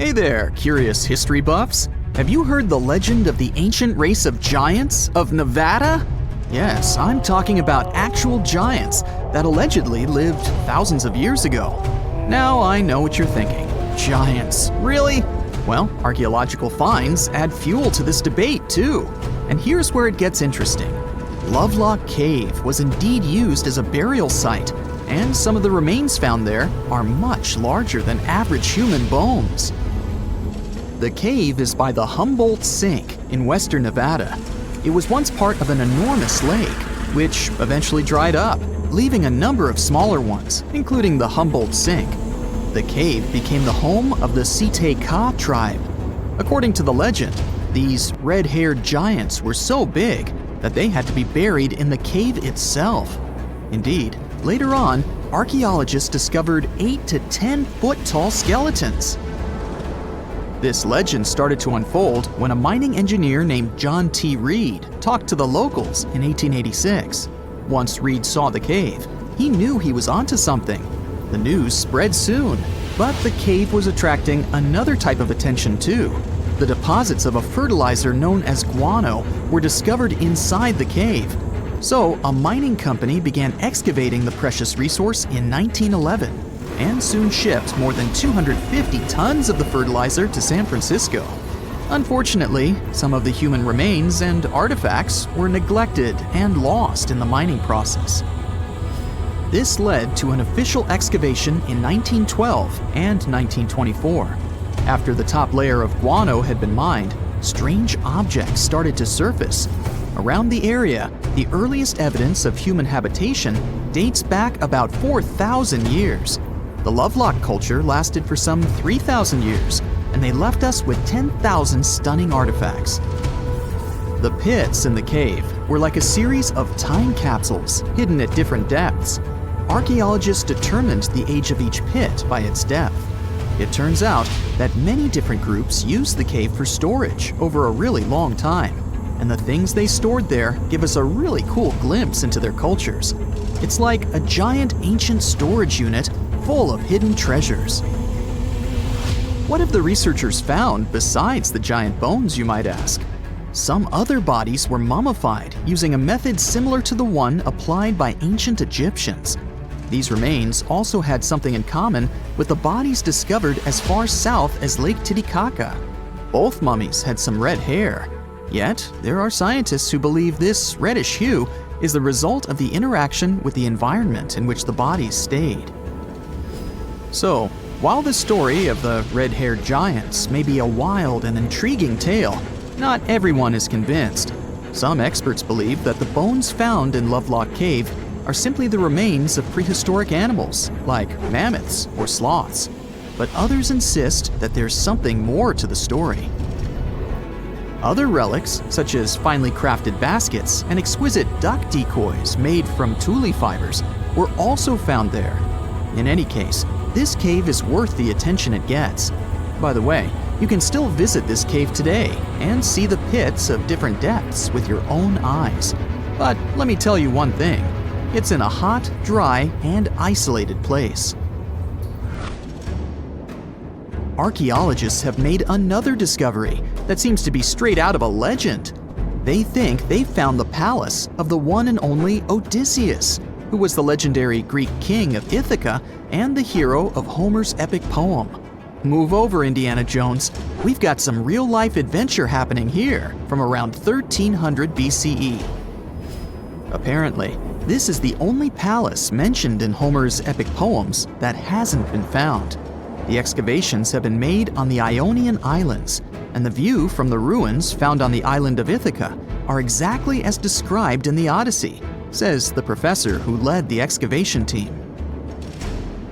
Hey there, curious history buffs. Have you heard the legend of the ancient race of giants of Nevada? Yes, I'm talking about actual giants that allegedly lived thousands of years ago. Now I know what you're thinking. Giants, really? Well, archaeological finds add fuel to this debate too. And here's where it gets interesting. Lovelock Cave was indeed used as a burial site, and some of the remains found there are much larger than average human bones. The cave is by the Humboldt Sink in western Nevada. It was once part of an enormous lake, which eventually dried up, leaving a number of smaller ones, including the Humboldt Sink. The cave became the home of the Site-Ka tribe. According to the legend, these red-haired giants were so big that they had to be buried in the cave itself. Indeed, later on, archaeologists discovered 8 to 10 foot tall skeletons. This legend started to unfold when a mining engineer named John T. Reed talked to the locals in 1886. Once Reed saw the cave, he knew he was onto something. The news spread soon, but the cave was attracting another type of attention too. The deposits of a fertilizer known as guano were discovered inside the cave. So a mining company began excavating the precious resource in 1911 and soon shipped more than 250 tons of the fertilizer to San Francisco. Unfortunately, some of the human remains and artifacts were neglected and lost in the mining process. This led to an official excavation in 1912 and 1924. After the top layer of guano had been mined, strange objects started to surface. Around the area, the earliest evidence of human habitation dates back about 4,000 years. The Lovelock culture lasted for some 3,000 years, and they left us with 10,000 stunning artifacts. The pits in the cave were like a series of time capsules hidden at different depths. Archaeologists determined the age of each pit by its depth. It turns out that many different groups used the cave for storage over a really long time, and the things they stored there give us a really cool glimpse into their cultures. It's like a giant ancient storage unit full of hidden treasures. What have the researchers found besides the giant bones, you might ask? Some other bodies were mummified using a method similar to the one applied by ancient Egyptians. These remains also had something in common with the bodies discovered as far south as Lake Titicaca. Both mummies had some red hair. Yet, there are scientists who believe this reddish hue is the result of the interaction with the environment in which the bodies stayed. So, while the story of the red-haired giants may be a wild and intriguing tale, not everyone is convinced. Some experts believe that the bones found in Lovelock Cave are simply the remains of prehistoric animals, like mammoths or sloths. But others insist that there's something more to the story. Other relics, such as finely crafted baskets and exquisite duck decoys made from tule fibers, were also found there. In any case, this cave is worth the attention it gets. By the way, you can still visit this cave today and see the pits of different depths with your own eyes. But let me tell you one thing. It's in a hot, dry, and isolated place. Archaeologists have made another discovery that seems to be straight out of a legend. They think they found the palace of the one and only Odysseus, who was the legendary Greek king of Ithaca and the hero of Homer's epic poem. Move over, Indiana Jones. We've got some real-life adventure happening here from around 1300 BCE. Apparently, this is the only palace mentioned in Homer's epic poems that hasn't been found. The excavations have been made on the Ionian Islands, and the view from the ruins found on the island of Ithaca are exactly as described in the Odyssey, says the professor who led the excavation team.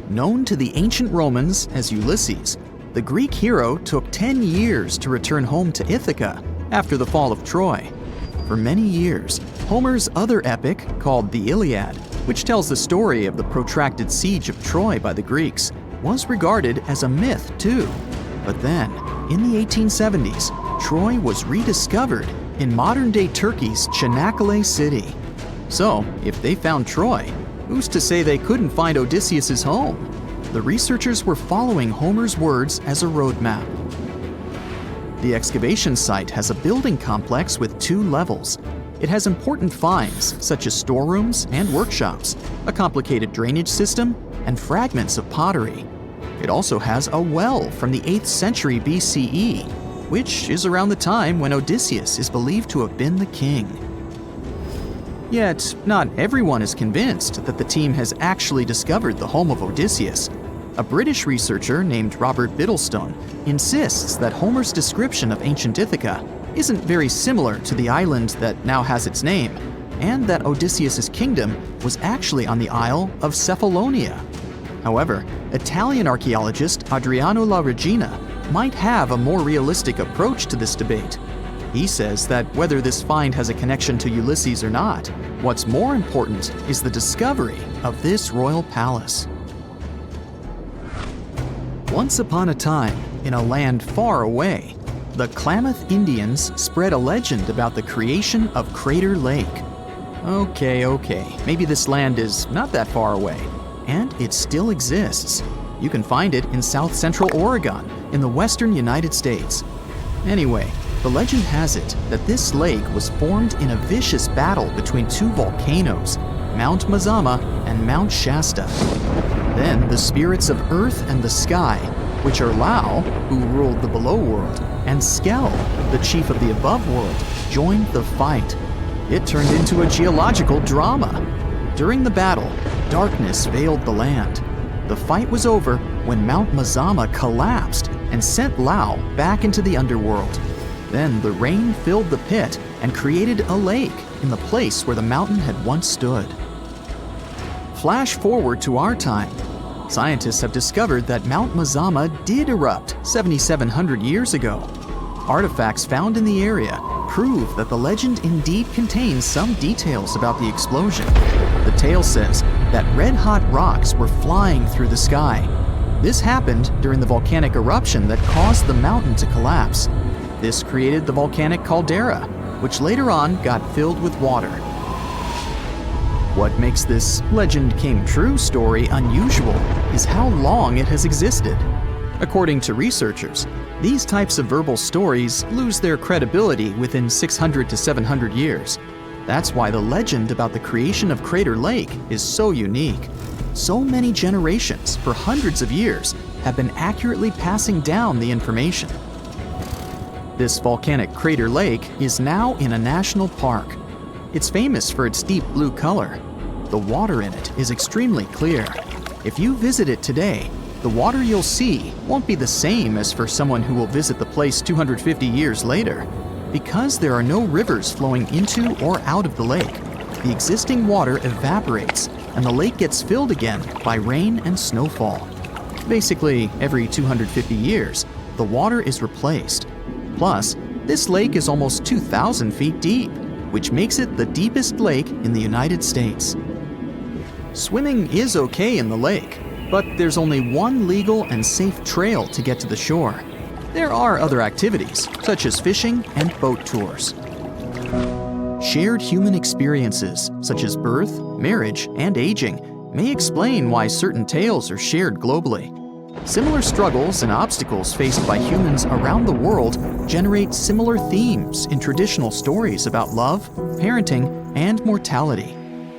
Known to the ancient Romans as Ulysses, the Greek hero took 10 years to return home to Ithaca after the fall of Troy. For many years, Homer's other epic, called the Iliad, which tells the story of the protracted siege of Troy by the Greeks, was regarded as a myth too. But then, in the 1870s, Troy was rediscovered in modern-day Turkey's Çanakkale city. So, if they found Troy, who's to say they couldn't find Odysseus's home? The researchers were following Homer's words as a roadmap. The excavation site has a building complex with 2 levels. It has important finds, such as storerooms and workshops, a complicated drainage system, and fragments of pottery. It also has a well from the 8th century BCE, which is around the time when Odysseus is believed to have been the king. Yet, not everyone is convinced that the team has actually discovered the home of Odysseus. A British researcher named Robert Biddlestone insists that Homer's description of ancient Ithaca isn't very similar to the island that now has its name, and that Odysseus's kingdom was actually on the Isle of Cephalonia. However, Italian archaeologist Adriano La Regina might have a more realistic approach to this debate. He says that whether this find has a connection to Ulysses or not, what's more important is the discovery of this royal palace. Once upon a time, in a land far away, the Klamath Indians spread a legend about the creation of Crater Lake. Okay, maybe this land is not that far away, and it still exists. You can find it in south central Oregon, in the western United States. Anyway, the legend has it that this lake was formed in a vicious battle between 2 volcanoes, Mount Mazama and Mount Shasta. Then the spirits of Earth and the Sky, which are Lau, who ruled the below world, and Skell, the chief of the above world, joined the fight. It turned into a geological drama. During the battle, darkness veiled the land. The fight was over when Mount Mazama collapsed and sent Lau back into the underworld. Then the rain filled the pit and created a lake in the place where the mountain had once stood. Flash forward to our time. Scientists have discovered that Mount Mazama did erupt 7,700 years ago. Artifacts found in the area prove that the legend indeed contains some details about the explosion. The tale says that red-hot rocks were flying through the sky. This happened during the volcanic eruption that caused the mountain to collapse. This created the volcanic caldera, which later on got filled with water. What makes this legend came true story unusual is how long it has existed. According to researchers, these types of verbal stories lose their credibility within 600 to 700 years. That's why the legend about the creation of Crater Lake is so unique. So many generations, for hundreds of years, have been accurately passing down the information. This volcanic crater lake is now in a national park. It's famous for its deep blue color. The water in it is extremely clear. If you visit it today, the water you'll see won't be the same as for someone who will visit the place 250 years later. Because there are no rivers flowing into or out of the lake, the existing water evaporates and the lake gets filled again by rain and snowfall. Basically, every 250 years, the water is replaced. Plus, this lake is almost 2,000 feet deep, which makes it the deepest lake in the United States. Swimming is okay in the lake, but there's only one legal and safe trail to get to the shore. There are other activities, such as fishing and boat tours. Shared human experiences, such as birth, marriage, and aging, may explain why certain tales are shared globally. Similar struggles and obstacles faced by humans around the world generate similar themes in traditional stories about love, parenting, and mortality.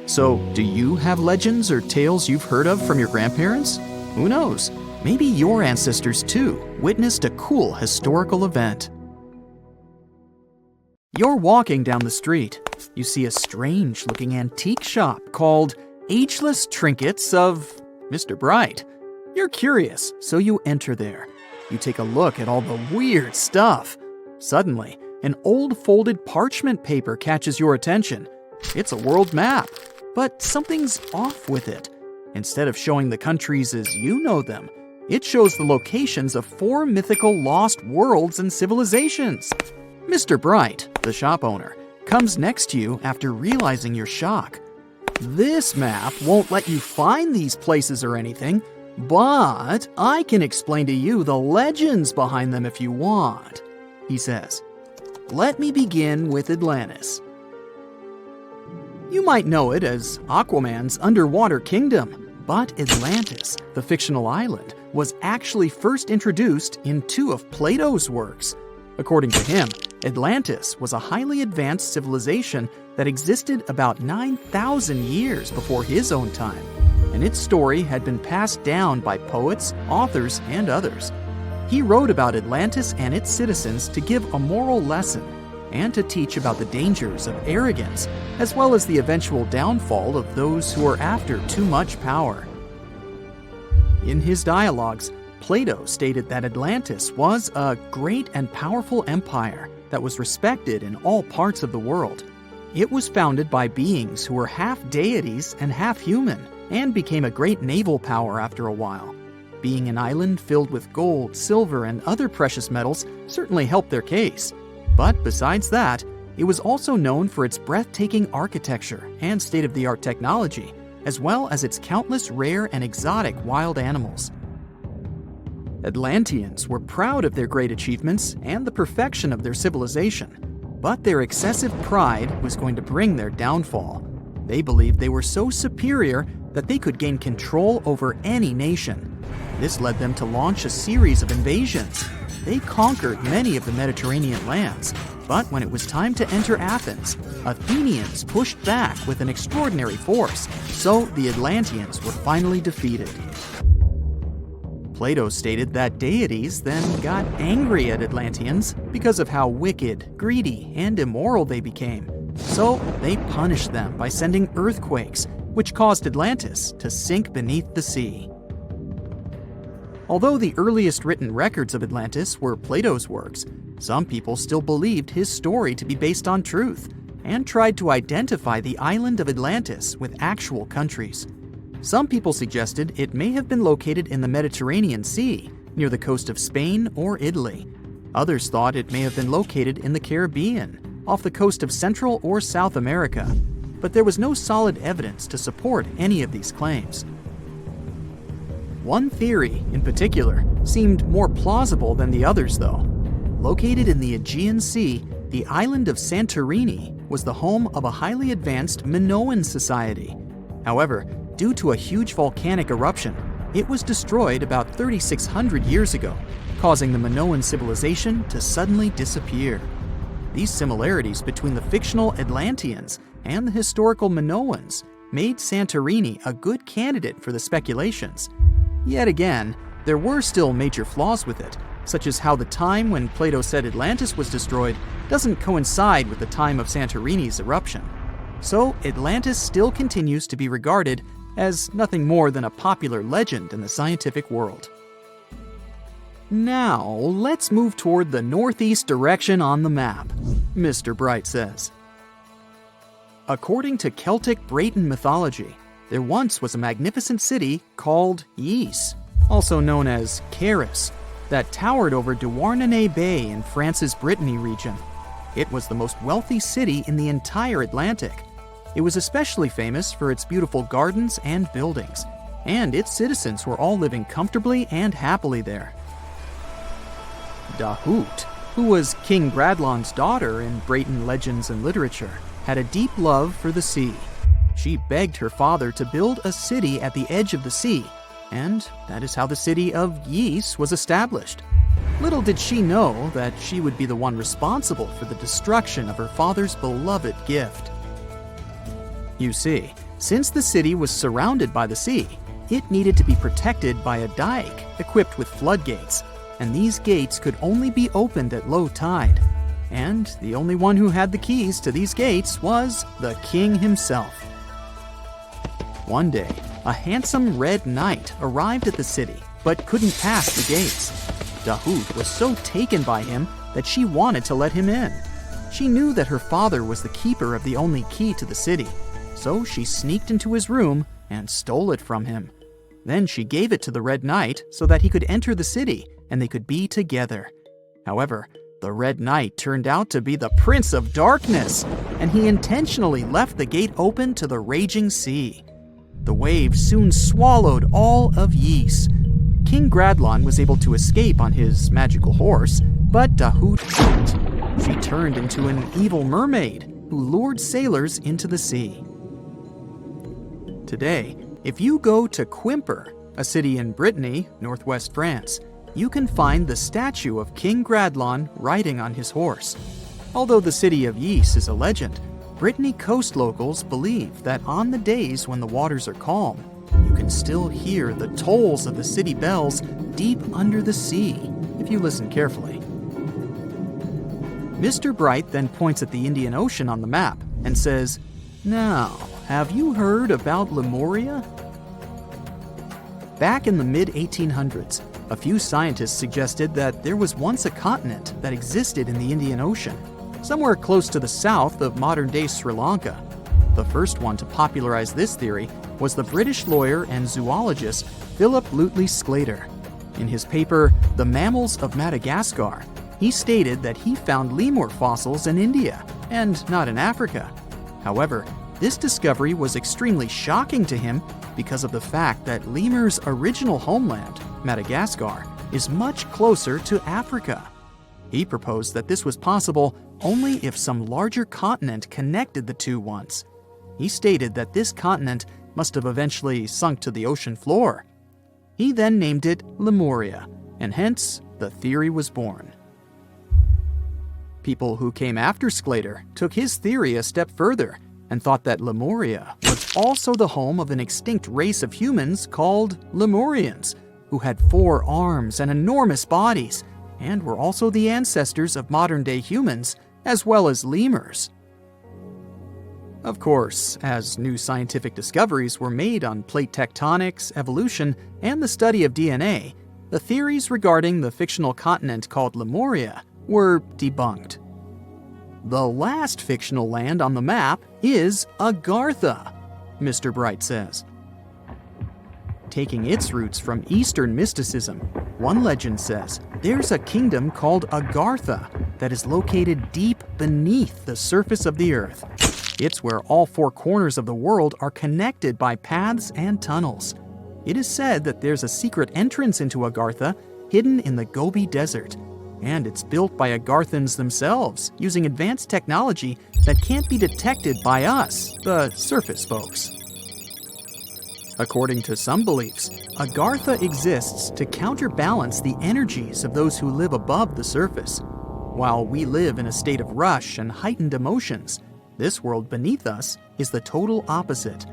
So, do you have legends or tales you've heard of from your grandparents? Who knows? Maybe your ancestors too witnessed a cool historical event. You're walking down the street. You see a strange-looking antique shop called Ageless Trinkets of Mr. Bright. You're curious, so you enter there. You take a look at all the weird stuff. Suddenly, an old folded parchment paper catches your attention. It's a world map, but something's off with it. Instead of showing the countries as you know them, it shows the locations of 4 mythical lost worlds and civilizations. Mr. Bright, the shop owner, comes next to you after realizing your shock. This map won't let you find these places or anything, but I can explain to you the legends behind them if you want, he says. Let me begin with Atlantis. You might know it as Aquaman's underwater kingdom, But Atlantis, the fictional island, was actually first introduced in two of Plato's works. According to him, Atlantis was a highly advanced civilization that existed about 9,000 years before his own time, and its story had been passed down by poets, authors, and others. He wrote about Atlantis and its citizens to give a moral lesson and to teach about the dangers of arrogance, as well as the eventual downfall of those who are after too much power. In his dialogues, Plato stated that Atlantis was a great and powerful empire that was respected in all parts of the world. It was founded by beings who were half deities and half human, and became a great naval power after a while. Being an island filled with gold, silver, and other precious metals certainly helped their case. But besides that, it was also known for its breathtaking architecture and state-of-the-art technology, as well as its countless rare and exotic wild animals. Atlanteans were proud of their great achievements and the perfection of their civilization, but their excessive pride was going to bring their downfall. They believed they were so superior that they could gain control over any nation. This led them to launch a series of invasions. They conquered many of the Mediterranean lands, but when it was time to enter Athens, Athenians pushed back with an extraordinary force, so the Atlanteans were finally defeated. Plato stated that deities then got angry at Atlanteans because of how wicked, greedy, and immoral they became. So they punished them by sending earthquakes, which caused Atlantis to sink beneath the sea. Although the earliest written records of Atlantis were Plato's works, some people still believed his story to be based on truth and tried to identify the island of Atlantis with actual countries. Some people suggested it may have been located in the Mediterranean Sea, near the coast of Spain or Italy. Others thought it may have been located in the Caribbean, off the coast of Central or South America, but there was no solid evidence to support any of these claims. One theory, in particular, seemed more plausible than the others, though. Located in the Aegean Sea, the island of Santorini was the home of a highly advanced Minoan society. However, due to a huge volcanic eruption, it was destroyed about 3,600 years ago, causing the Minoan civilization to suddenly disappear. These similarities between the fictional Atlanteans and the historical Minoans made Santorini a good candidate for the speculations. Yet again, there were still major flaws with it, such as how the time when Plato said Atlantis was destroyed doesn't coincide with the time of Santorini's eruption. So Atlantis still continues to be regarded as nothing more than a popular legend in the scientific world. Now, let's move toward the northeast direction on the map, Mr. Bright says. According to Celtic Breton mythology, there once was a magnificent city called Ys, also known as Caris, that towered over Douarnenez Bay in France's Brittany region. It was the most wealthy city in the entire Atlantic. It was especially famous for its beautiful gardens and buildings, and its citizens were all living comfortably and happily there. Dahut, who was King Bradlon's daughter in Breton legends and literature, had a deep love for the sea. She begged her father to build a city at the edge of the sea, and that is how the city of Ys was established. Little did she know that she would be the one responsible for the destruction of her father's beloved gift. You see, since the city was surrounded by the sea, it needed to be protected by a dike equipped with floodgates, and these gates could only be opened at low tide. And the only one who had the keys to these gates was the king himself. One day, a handsome red knight arrived at the city, but couldn't pass the gates. Dahut was so taken by him that she wanted to let him in. She knew that her father was the keeper of the only key to the city, so she sneaked into his room and stole it from him. Then she gave it to the Red Knight so that he could enter the city and they could be together. However, the Red Knight turned out to be the Prince of Darkness, and he intentionally left the gate open to the raging sea. The waves soon swallowed all of Ys. King Gradlon was able to escape on his magical horse, but Dahut couldn't. She turned into an evil mermaid who lured sailors into the sea. Today, If you go to Quimper, a city in Brittany, northwest France, you can find the statue of King Gradlon riding on his horse. Although the city of Ypres is a legend, Brittany coast locals believe that on the days when the waters are calm, you can still hear the tolls of the city bells deep under the sea, if you listen carefully. Mr. Bright then points at the Indian Ocean on the map and says, "Now, have you heard about Lemuria?" Back in the mid-1800s, a few scientists suggested that there was once a continent that existed in the Indian Ocean, somewhere close to the south of modern-day Sri Lanka. The first one to popularize this theory was the British lawyer and zoologist Philip Lutley Sclater. In his paper, The Mammals of Madagascar, he stated that he found lemur fossils in India and not in Africa. However, this discovery was extremely shocking to him because of the fact that lemurs' original homeland, Madagascar, is much closer to Africa. He proposed that this was possible only if some larger continent connected the two once. He stated that this continent must have eventually sunk to the ocean floor. He then named it Lemuria, and hence the theory was born. People who came after Sclater took his theory a step further and thought that Lemuria was also the home of an extinct race of humans called Lemurians, who had 4 arms and enormous bodies, and were also the ancestors of modern-day humans, as well as lemurs. Of course, as new scientific discoveries were made on plate tectonics, evolution, and the study of DNA, the theories regarding the fictional continent called Lemuria were debunked. The last fictional land on the map is Agartha, Mr. Bright says. Taking its roots from Eastern mysticism, one legend says there's a kingdom called Agartha that is located deep beneath the surface of the earth. It's where all 4 corners of the world are connected by paths and tunnels. It is said that there's a secret entrance into Agartha hidden in the Gobi Desert, and it's built by Agarthans themselves using advanced technology that can't be detected by us, the surface folks. According to some beliefs, Agartha exists to counterbalance the energies of those who live above the surface. While we live in a state of rush and heightened emotions, this world beneath us is the total opposite.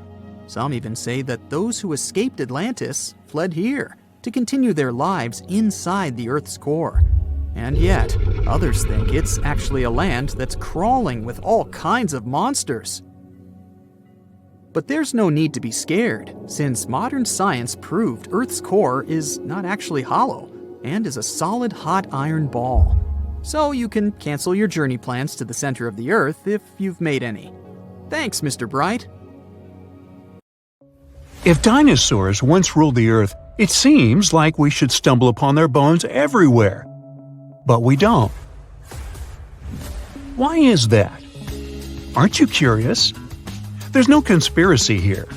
Some even say that those who escaped Atlantis fled here to continue their lives inside the Earth's core. And yet, others think it's actually a land that's crawling with all kinds of monsters. But there's no need to be scared, since modern science proved Earth's core is not actually hollow and is a solid hot iron ball. So you can cancel your journey plans to the center of the Earth if you've made any. Thanks, Mr. Bright. If dinosaurs once ruled the Earth, it seems like we should stumble upon their bones everywhere. But we don't. Why is that? Aren't you curious? There's no conspiracy here.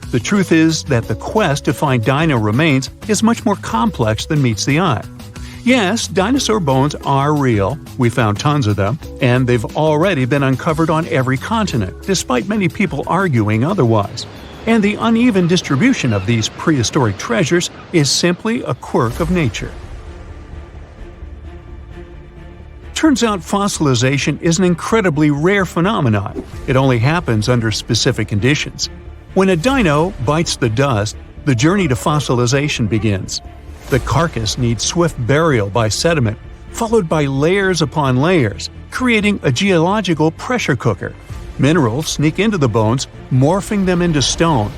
The truth is that the quest to find dino remains is much more complex than meets the eye. Yes, dinosaur bones are real, we found tons of them, and they've already been uncovered on every continent, despite many people arguing otherwise. And the uneven distribution of these prehistoric treasures is simply a quirk of nature. Turns out fossilization is an incredibly rare phenomenon. It only happens under specific conditions. When a dino bites the dust, the journey to fossilization begins. The carcass needs swift burial by sediment, followed by layers upon layers, creating a geological pressure cooker. Minerals sneak into the bones, morphing them into stone.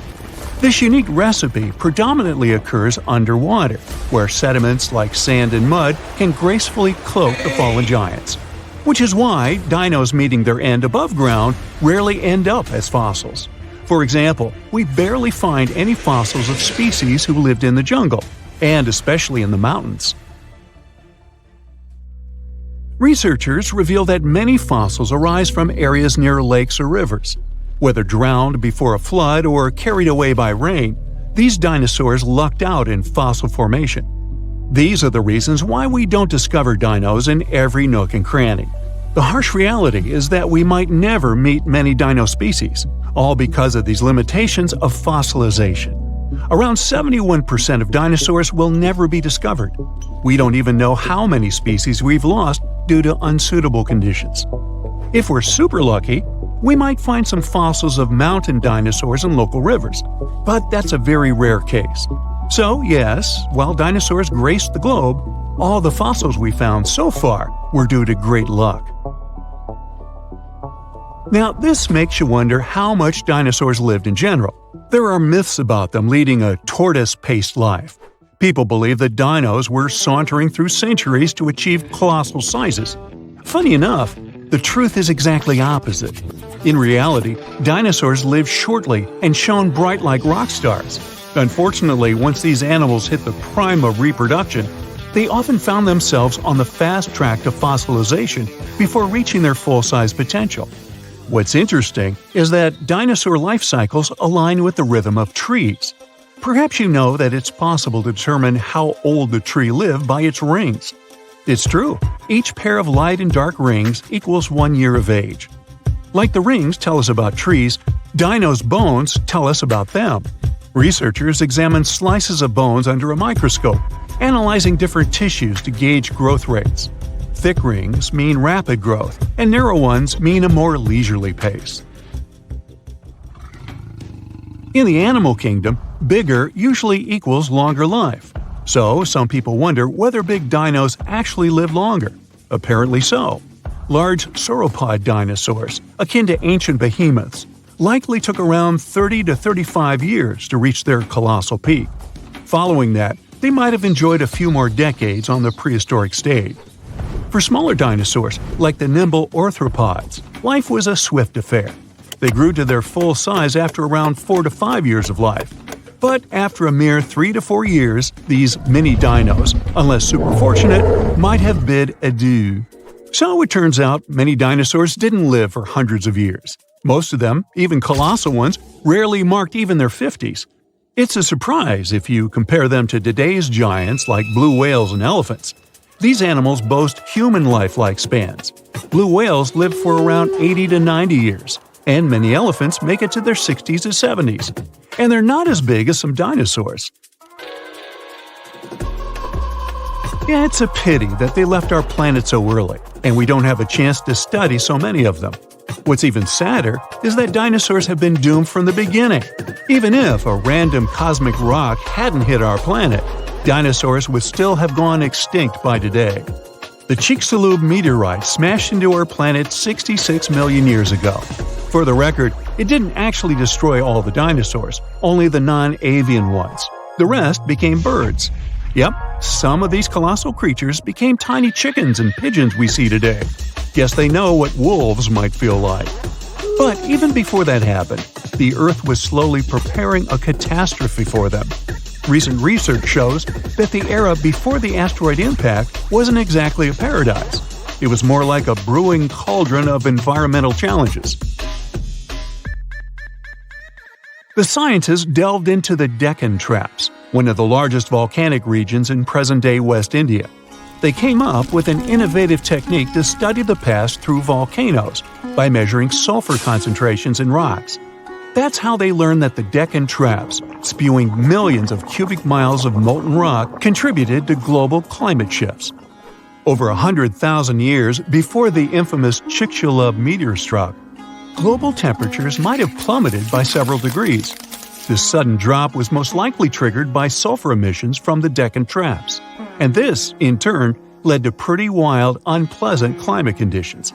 This unique recipe predominantly occurs underwater, where sediments like sand and mud can gracefully cloak the fallen giants. Which is why dinos meeting their end above ground rarely end up as fossils. For example, we barely find any fossils of species who lived in the jungle, and especially in the mountains. Researchers reveal that many fossils arise from areas near lakes or rivers. Whether drowned before a flood or carried away by rain, these dinosaurs lucked out in fossil formation. These are the reasons why we don't discover dinos in every nook and cranny. The harsh reality is that we might never meet many dino species, all because of these limitations of fossilization. Around 71% of dinosaurs will never be discovered. We don't even know how many species we've lost due to unsuitable conditions. If we're super lucky, we might find some fossils of mountain dinosaurs in local rivers, but that's a very rare case. So yes, while dinosaurs graced the globe, all the fossils we found so far were due to great luck. Now, this makes you wonder how much dinosaurs lived in general. There are myths about them leading a tortoise-paced life. People believe that dinos were sauntering through centuries to achieve colossal sizes. Funny enough, the truth is exactly opposite. In reality, dinosaurs lived shortly and shone bright like rock stars. Unfortunately, once these animals hit the prime of reproduction, they often found themselves on the fast track to fossilization before reaching their full-size potential. What's interesting is that dinosaur life cycles align with the rhythm of trees. Perhaps you know that it's possible to determine how old the tree lived by its rings. It's true, each pair of light and dark rings equals 1 year of age. Like the rings tell us about trees, dinos' bones tell us about them. Researchers examine slices of bones under a microscope, analyzing different tissues to gauge growth rates. Thick rings mean rapid growth, and narrow ones mean a more leisurely pace. In the animal kingdom, bigger usually equals longer life. So, some people wonder whether big dinos actually live longer. Apparently so. Large sauropod dinosaurs, akin to ancient behemoths, likely took around 30 to 35 years to reach their colossal peak. Following that, they might have enjoyed a few more decades on the prehistoric stage. For smaller dinosaurs, like the nimble arthropods, life was a swift affair. They grew to their full size after around 4 to 5 years of life. But after a mere 3 to 4 years, these mini dinos, unless super fortunate, might have bid adieu. So it turns out many dinosaurs didn't live for hundreds of years. Most of them, even colossal ones, rarely marked even their 50s. It's a surprise if you compare them to today's giants like blue whales and elephants. These animals boast human life-like spans. Blue whales live for around 80 to 90 years, and many elephants make it to their 60s to 70s. And they're not as big as some dinosaurs. Yeah, it's a pity that they left our planet so early, and we don't have a chance to study so many of them. What's even sadder is that dinosaurs have been doomed from the beginning. Even if a random cosmic rock hadn't hit our planet, dinosaurs would still have gone extinct by today. The Chicxulub meteorite smashed into our planet 66 million years ago. For the record, it didn't actually destroy all the dinosaurs, only the non-avian ones. The rest became birds. Yep, some of these colossal creatures became tiny chickens and pigeons we see today. Guess they know what wolves might feel like. But even before that happened, the Earth was slowly preparing a catastrophe for them. Recent research shows that the era before the asteroid impact wasn't exactly a paradise. It was more like a brewing cauldron of environmental challenges. The scientists delved into the Deccan Traps, one of the largest volcanic regions in present-day West India. They came up with an innovative technique to study the past through volcanoes by measuring sulfur concentrations in rocks. That's how they learned that the Deccan Traps, spewing millions of cubic miles of molten rock, contributed to global climate shifts. Over 100,000 years before the infamous Chicxulub meteor struck, global temperatures might have plummeted by several degrees. This sudden drop was most likely triggered by sulfur emissions from the Deccan Traps. And this, in turn, led to pretty wild, unpleasant climate conditions.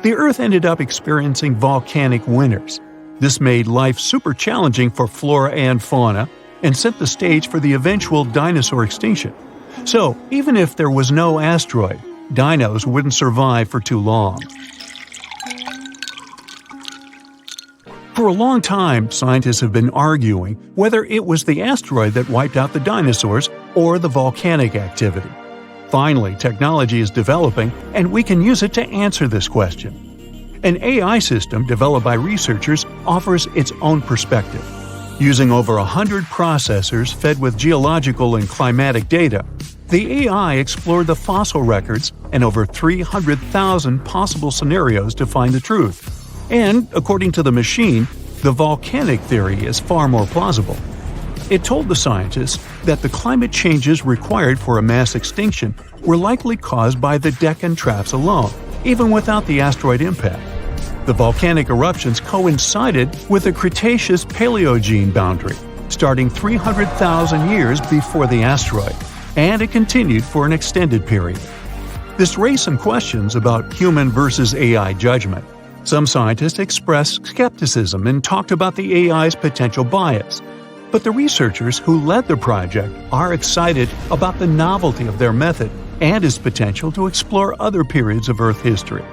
The Earth ended up experiencing volcanic winters. This made life super challenging for flora and fauna and set the stage for the eventual dinosaur extinction. So, even if there was no asteroid, dinos wouldn't survive for too long. For a long time, scientists have been arguing whether it was the asteroid that wiped out the dinosaurs or the volcanic activity. Finally, technology is developing, and we can use it to answer this question. An AI system developed by researchers offers its own perspective. Using over 100 processors fed with geological and climatic data, the AI explored the fossil records and over 300,000 possible scenarios to find the truth. And, according to the machine, the volcanic theory is far more plausible. It told the scientists that the climate changes required for a mass extinction were likely caused by the Deccan traps alone, even without the asteroid impact. The volcanic eruptions coincided with the Cretaceous-Paleogene boundary, starting 300,000 years before the asteroid, and it continued for an extended period. This raised some questions about human versus AI judgment. Some scientists expressed skepticism and talked about the AI's potential bias. But the researchers who led the project are excited about the novelty of their method and its potential to explore other periods of Earth history.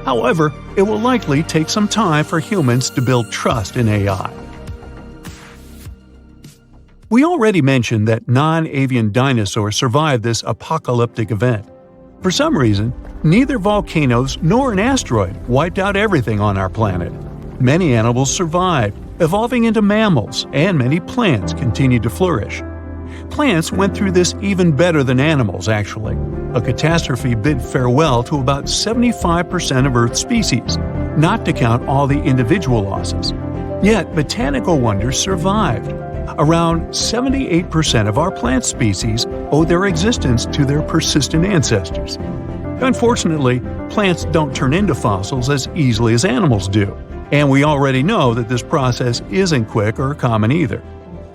However, it will likely take some time for humans to build trust in AI. We already mentioned that non-avian dinosaurs survived this apocalyptic event. For some reason, neither volcanoes nor an asteroid wiped out everything on our planet. Many animals survived, evolving into mammals, and many plants continued to flourish. Plants went through this even better than animals, actually. A catastrophe bid farewell to about 75% of Earth's species, not to count all the individual losses. Yet, botanical wonders survived. Around 78% of our plant species owe their existence to their persistent ancestors. Unfortunately, plants don't turn into fossils as easily as animals do, and we already know that this process isn't quick or common either.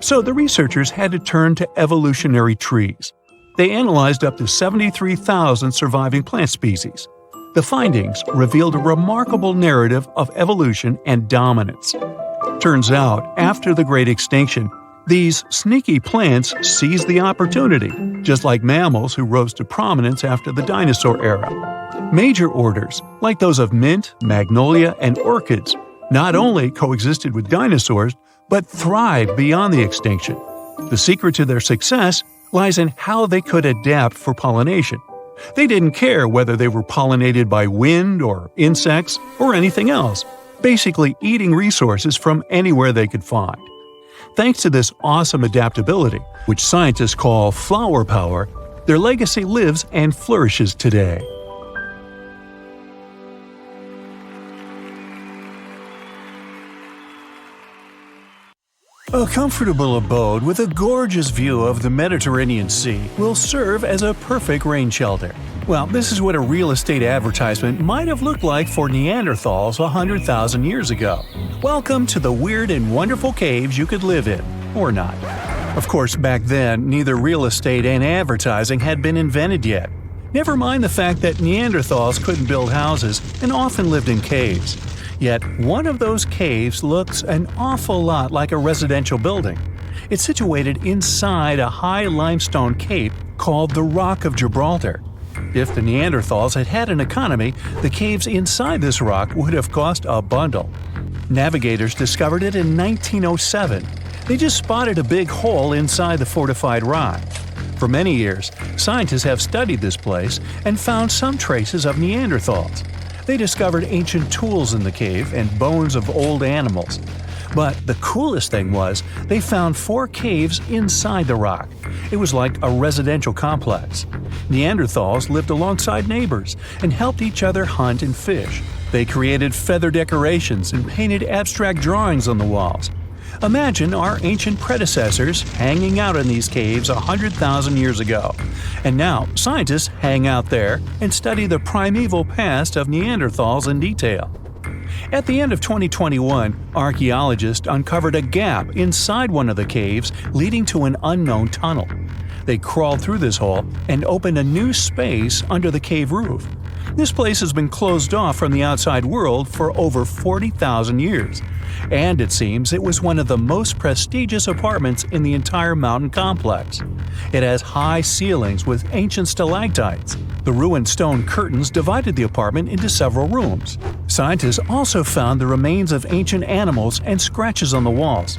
So the researchers had to turn to evolutionary trees. They analyzed up to 73,000 surviving plant species. The findings revealed a remarkable narrative of evolution and dominance. Turns out, after the Great Extinction, these sneaky plants seized the opportunity, just like mammals who rose to prominence after the dinosaur era. Major orders, like those of mint, magnolia, and orchids, not only coexisted with dinosaurs, but thrived beyond the extinction. The secret to their success lies in how they could adapt for pollination. They didn't care whether they were pollinated by wind or insects or anything else, basically eating resources from anywhere they could find. Thanks to this awesome adaptability, which scientists call flower power, their legacy lives and flourishes today. A comfortable abode with a gorgeous view of the Mediterranean Sea will serve as a perfect rain shelter. Well, this is what a real estate advertisement might have looked like for Neanderthals 100,000 years ago. Welcome to the weird and wonderful caves you could live in, or not. Of course, back then, neither real estate and advertising had been invented yet. Never mind the fact that Neanderthals couldn't build houses and often lived in caves. Yet, one of those caves looks an awful lot like a residential building. It's situated inside a high limestone cape called the Rock of Gibraltar. If the Neanderthals had had an economy, the caves inside this rock would have cost a bundle. Navigators discovered it in 1907. They just spotted a big hole inside the fortified rock. For many years, scientists have studied this place and found some traces of Neanderthals. They discovered ancient tools in the cave and bones of old animals. But the coolest thing was, they found 4 caves inside the rock. It was like a residential complex. Neanderthals lived alongside neighbors and helped each other hunt and fish. They created feather decorations and painted abstract drawings on the walls. Imagine our ancient predecessors hanging out in these caves 100,000 years ago. And now, scientists hang out there and study the primeval past of Neanderthals in detail. At the end of 2021, archaeologists uncovered a gap inside one of the caves leading to an unknown tunnel. They crawled through this hole and opened a new space under the cave roof. This place has been closed off from the outside world for over 40,000 years. And it seems it was one of the most prestigious apartments in the entire mountain complex. It has high ceilings with ancient stalactites. The ruined stone curtains divided the apartment into several rooms. Scientists also found the remains of ancient animals and scratches on the walls.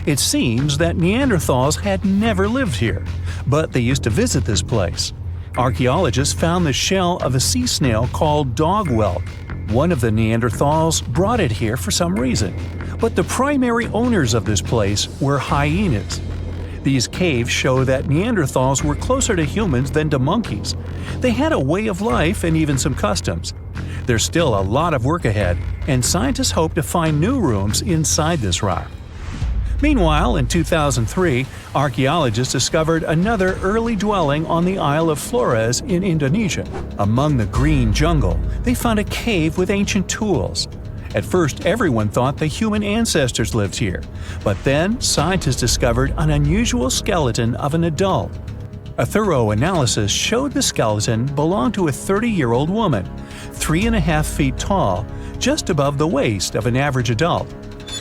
It seems that Neanderthals had never lived here, but they used to visit this place. Archaeologists found the shell of a sea snail called dog whelk. One of the Neanderthals brought it here for some reason, but the primary owners of this place were hyenas. These caves show that Neanderthals were closer to humans than to monkeys. They had a way of life and even some customs. There's still a lot of work ahead, and scientists hope to find new rooms inside this rock. Meanwhile, in 2003, archaeologists discovered another early dwelling on the Isle of Flores in Indonesia. Among the green jungle, they found a cave with ancient tools. At first, everyone thought the human ancestors lived here, but then scientists discovered an unusual skeleton of an adult. A thorough analysis showed the skeleton belonged to a 30-year-old woman, 3.5 feet tall, just above the waist of an average adult.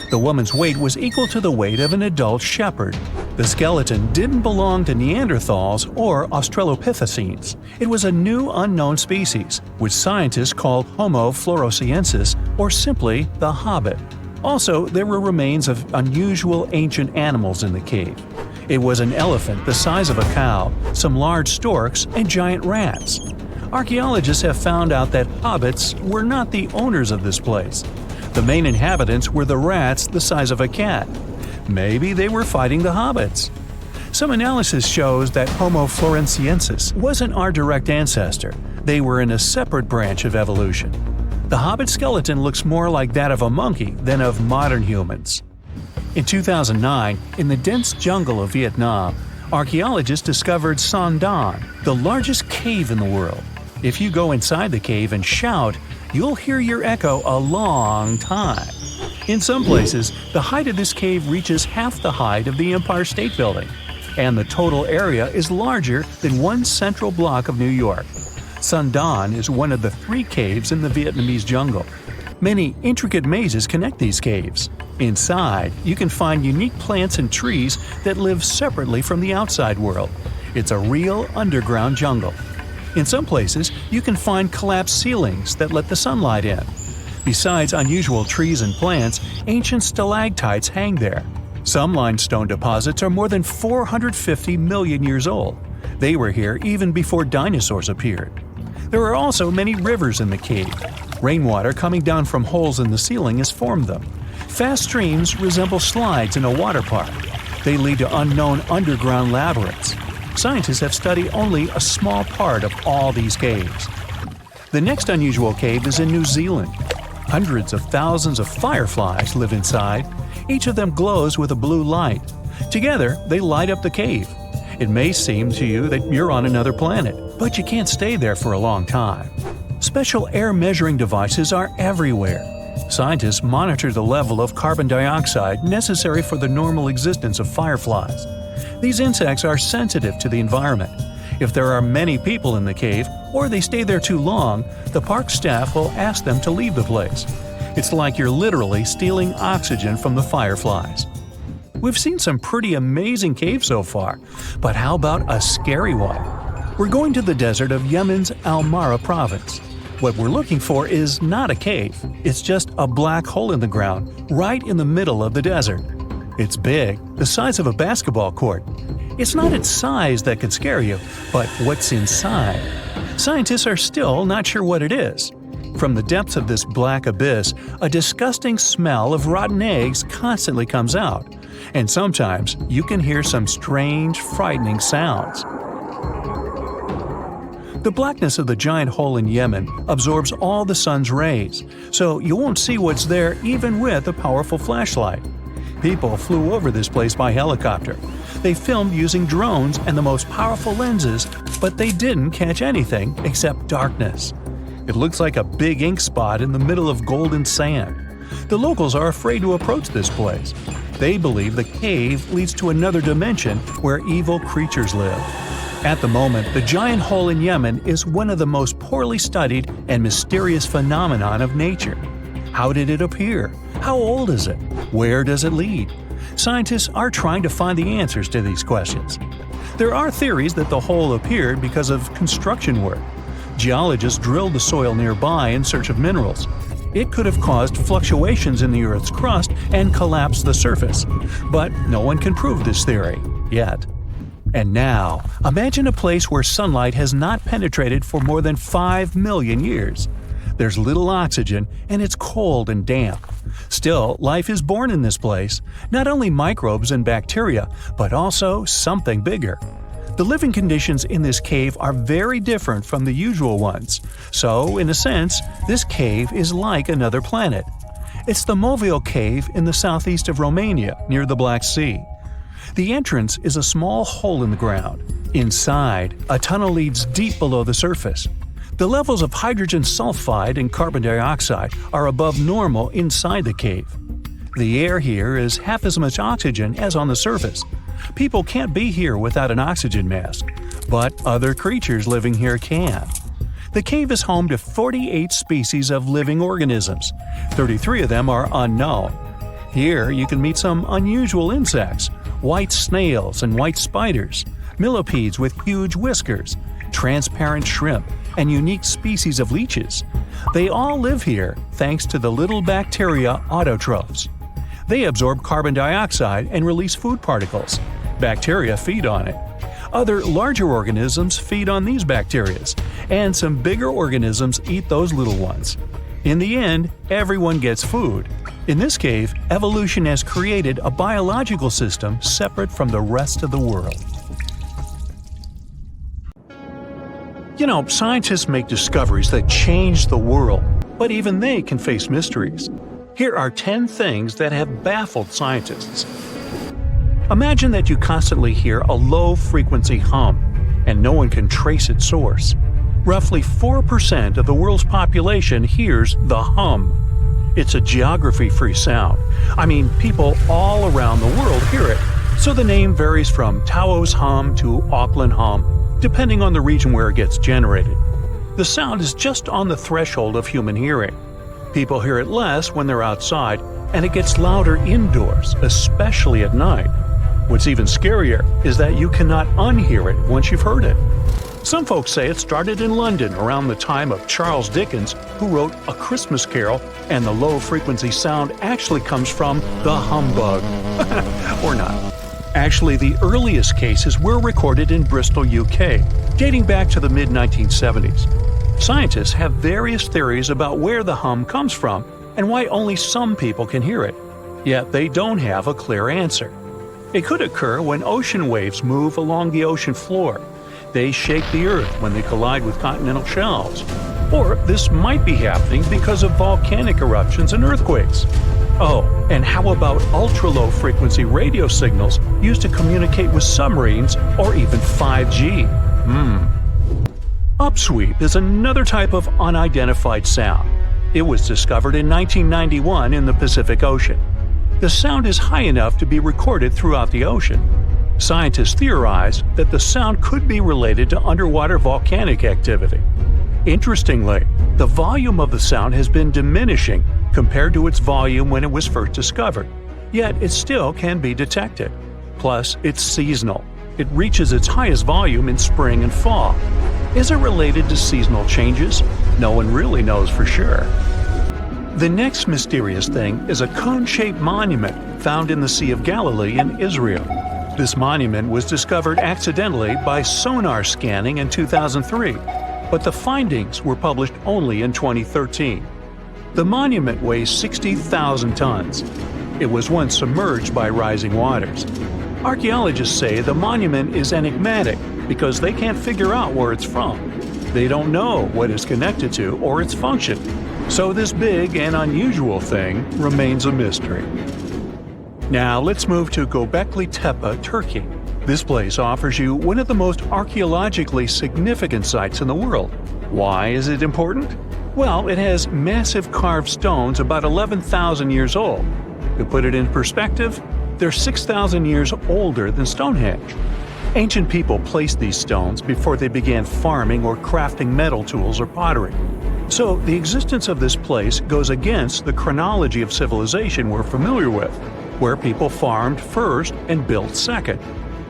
The woman's weight was equal to the weight of an adult shepherd. The skeleton didn't belong to Neanderthals or Australopithecines. It was a new unknown species, which scientists called Homo floresiensis, or simply the Hobbit. Also, there were remains of unusual ancient animals in the cave. It was an elephant the size of a cow, some large storks, and giant rats. Archaeologists have found out that hobbits were not the owners of this place. The main inhabitants were the rats the size of a cat. Maybe they were fighting the hobbits. Some analysis shows that Homo floresiensis wasn't our direct ancestor. They were in a separate branch of evolution. The hobbit skeleton looks more like that of a monkey than of modern humans. In 2009, in the dense jungle of Vietnam, archaeologists discovered Son Don, the largest cave in the world. If you go inside the cave and shout, you'll hear your echo a long time. In some places, the height of this cave reaches half the height of the Empire State Building, and the total area is larger than one central block of New York. Son Don is one of the 3 caves in the Vietnamese jungle. Many intricate mazes connect these caves. Inside, you can find unique plants and trees that live separately from the outside world. It's a real underground jungle. In some places, you can find collapsed ceilings that let the sunlight in. Besides unusual trees and plants, ancient stalactites hang there. Some limestone deposits are more than 450 million years old. They were here even before dinosaurs appeared. There are also many rivers in the cave. Rainwater coming down from holes in the ceiling has formed them. Fast streams resemble slides in a water park. They lead to unknown underground labyrinths. Scientists have studied only a small part of all these caves. The next unusual cave is in New Zealand. Hundreds of thousands of fireflies live inside. Each of them glows with a blue light. Together, they light up the cave. It may seem to you that you're on another planet, but you can't stay there for a long time. Special air measuring devices are everywhere. Scientists monitor the level of carbon dioxide necessary for the normal existence of fireflies. These insects are sensitive to the environment. If there are many people in the cave, or they stay there too long, the park staff will ask them to leave the place. It's like you're literally stealing oxygen from the fireflies. We've seen some pretty amazing caves so far, but how about a scary one? We're going to the desert of Yemen's Al-Mara province. What we're looking for is not a cave, it's just a black hole in the ground, right in the middle of the desert. It's big, the size of a basketball court. It's not its size that could scare you, but what's inside. Scientists are still not sure what it is. From the depths of this black abyss, a disgusting smell of rotten eggs constantly comes out, and sometimes you can hear some strange, frightening sounds. The blackness of the giant hole in Yemen absorbs all the sun's rays, so you won't see what's there even with a powerful flashlight. People flew over this place by helicopter. They filmed using drones and the most powerful lenses, but they didn't catch anything except darkness. It looks like a big ink spot in the middle of golden sand. The locals are afraid to approach this place. They believe the cave leads to another dimension where evil creatures live. At the moment, the giant hole in Yemen is one of the most poorly studied and mysterious phenomenon of nature. How did it appear? How old is it? Where does it lead? Scientists are trying to find the answers to these questions. There are theories that the hole appeared because of construction work. Geologists drilled the soil nearby in search of minerals. It could have caused fluctuations in the Earth's crust and collapsed the surface. But no one can prove this theory, yet. And now, imagine a place where sunlight has not penetrated for more than 5 million years. There's little oxygen, and it's cold and damp. Still, life is born in this place, not only microbes and bacteria, but also something bigger. The living conditions in this cave are very different from the usual ones, so, in a sense, this cave is like another planet. It's the Movil Cave in the southeast of Romania, near the Black Sea. The entrance is a small hole in the ground. Inside, a tunnel leads deep below the surface. The levels of hydrogen sulfide and carbon dioxide are above normal inside the cave. The air here is half as much oxygen as on the surface. People can't be here without an oxygen mask, but other creatures living here can. The cave is home to 48 species of living organisms. 33 of them are unknown. Here you can meet some unusual insects, white snails and white spiders, millipedes with huge whiskers, transparent shrimp, and unique species of leeches. They all live here thanks to the little bacteria autotrophs. They absorb carbon dioxide and release food particles. Bacteria feed on it. Other larger organisms feed on these bacteria, and some bigger organisms eat those little ones. In the end, everyone gets food. In this cave, evolution has created a biological system separate from the rest of the world. Scientists make discoveries that change the world, but even they can face mysteries. Here are 10 things that have baffled scientists. Imagine that you constantly hear a low-frequency hum, and no one can trace its source. Roughly 4% of the world's population hears the hum. It's a geography-free sound. People all around the world hear it, so the name varies from Tao's hum to Auckland hum, depending on the region where it gets generated. The sound is just on the threshold of human hearing. People hear it less when they're outside, and it gets louder indoors, especially at night. What's even scarier is that you cannot unhear it once you've heard it. Some folks say it started in London around the time of Charles Dickens, who wrote A Christmas Carol, and the low-frequency sound actually comes from the humbug. Or not. Actually, the earliest cases were recorded in Bristol, UK, dating back to the mid-1970s. Scientists have various theories about where the hum comes from and why only some people can hear it, yet they don't have a clear answer. It could occur when ocean waves move along the ocean floor. They shake the Earth when they collide with continental shelves. Or this might be happening because of volcanic eruptions and earthquakes. Oh, and how about ultra-low frequency radio signals used to communicate with submarines or even 5G? Upsweep is another type of unidentified sound. It was discovered in 1991 in the Pacific Ocean. The sound is high enough to be recorded throughout the ocean. Scientists theorize that the sound could be related to underwater volcanic activity. Interestingly, the volume of the sound has been diminishing compared to its volume when it was first discovered, yet it still can be detected. Plus, it's seasonal. It reaches its highest volume in spring and fall. Is it related to seasonal changes? No one really knows for sure. The next mysterious thing is a cone-shaped monument found in the Sea of Galilee in Israel. This monument was discovered accidentally by sonar scanning in 2003, but the findings were published only in 2013. The monument weighs 60,000 tons. It was once submerged by rising waters. Archaeologists say the monument is enigmatic because they can't figure out where it's from. They don't know what it's connected to or its function. So this big and unusual thing remains a mystery. Now let's move to Göbekli Tepe, Turkey. This place offers you one of the most archaeologically significant sites in the world. Why is it important? Well, it has massive carved stones about 11,000 years old. To put it in perspective, they're 6,000 years older than Stonehenge. Ancient people placed these stones before they began farming or crafting metal tools or pottery. So the existence of this place goes against the chronology of civilization we're familiar with, where people farmed first and built second.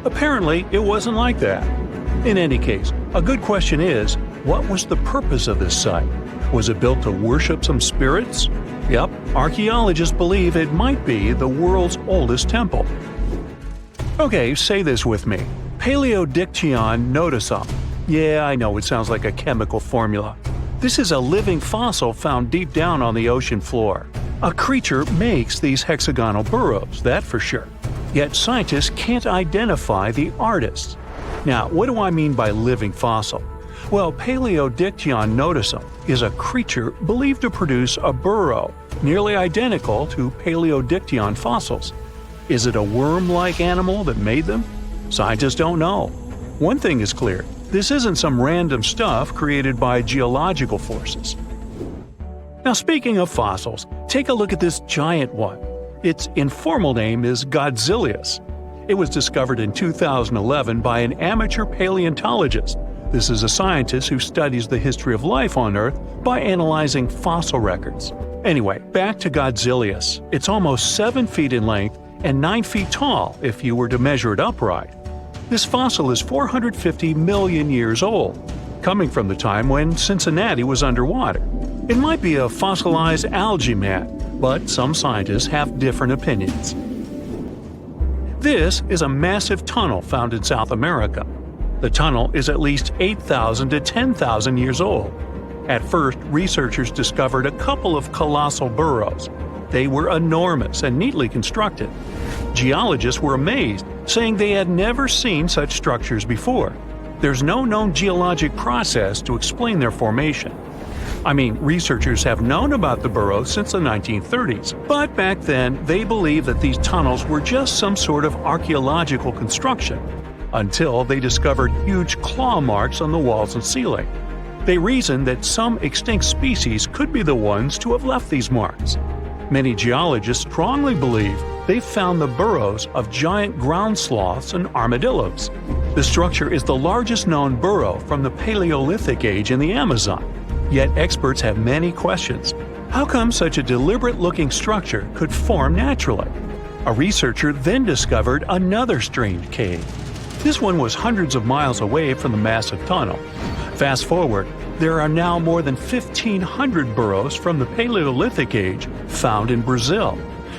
Apparently, it wasn't like that. In any case, a good question is, what was the purpose of this site? Was it built to worship some spirits? Yep, archaeologists believe it might be the world's oldest temple. Okay, say this with me. Paleodictyon notusum. Yeah, I know it sounds like a chemical formula. This is a living fossil found deep down on the ocean floor. A creature makes these hexagonal burrows, that for sure. Yet scientists can't identify the artists. Now, what do I mean by living fossil? Well, Paleodictyon notusum is a creature believed to produce a burrow nearly identical to Paleodictyon fossils. Is it a worm-like animal that made them? Scientists don't know. One thing is clear, this isn't some random stuff created by geological forces. Now, speaking of fossils, take a look at this giant one. Its informal name is Godzillius. It was discovered in 2011 by an amateur paleontologist. This is a scientist who studies the history of life on Earth by analyzing fossil records. Anyway, back to Godzillius. It's almost 7 feet in length and 9 feet tall if you were to measure it upright. This fossil is 450 million years old, coming from the time when Cincinnati was underwater. It might be a fossilized algae mat, but some scientists have different opinions. This is a massive tunnel found in South America. The tunnel is at least 8,000 to 10,000 years old. At first, researchers discovered a couple of colossal burrows. They were enormous and neatly constructed. Geologists were amazed, saying they had never seen such structures before. There's no known geologic process to explain their formation. I mean, researchers have known about the burrows since the 1930s, but back then they believed that these tunnels were just some sort of archaeological construction, until they discovered huge claw marks on the walls and ceiling. They reasoned that some extinct species could be the ones to have left these marks. Many geologists strongly believe they found the burrows of giant ground sloths and armadillos. The structure is the largest known burrow from the Paleolithic age in the Amazon. Yet experts have many questions. How come such a deliberate-looking structure could form naturally? A researcher then discovered another strange cave. This one was hundreds of miles away from the massive tunnel. Fast forward, there are now more than 1,500 burrows from the Paleolithic age found in Brazil.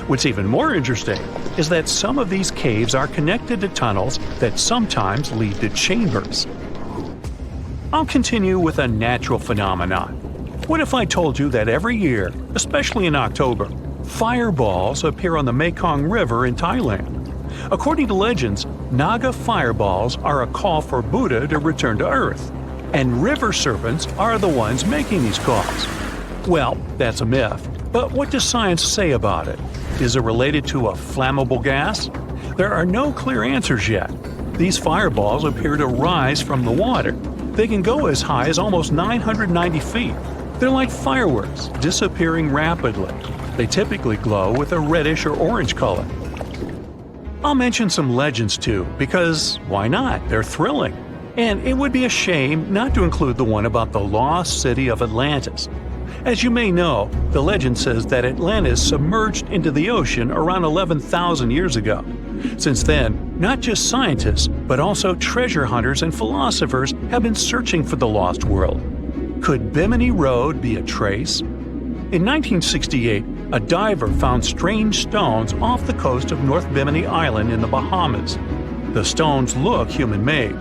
What's even more interesting is that some of these caves are connected to tunnels that sometimes lead to chambers. I'll continue with a natural phenomenon. What if I told you that every year, especially in October, fireballs appear on the Mekong River in Thailand? According to legends, Naga fireballs are a call for Buddha to return to Earth, and river serpents are the ones making these calls. Well, that's a myth, but what does science say about it? Is it related to a flammable gas? There are no clear answers yet. These fireballs appear to rise from the water. They can go as high as almost 990 feet. They're like fireworks, disappearing rapidly. They typically glow with a reddish or orange color. I'll mention some legends too, because why not? They're thrilling. And it would be a shame not to include the one about the lost city of Atlantis. As you may know, the legend says that Atlantis submerged into the ocean around 11,000 years ago. Since then, not just scientists, but also treasure hunters and philosophers have been searching for the lost world. Could Bimini Road be a trace? In 1968, a diver found strange stones off the coast of North Bimini Island in the Bahamas. The stones look human-made.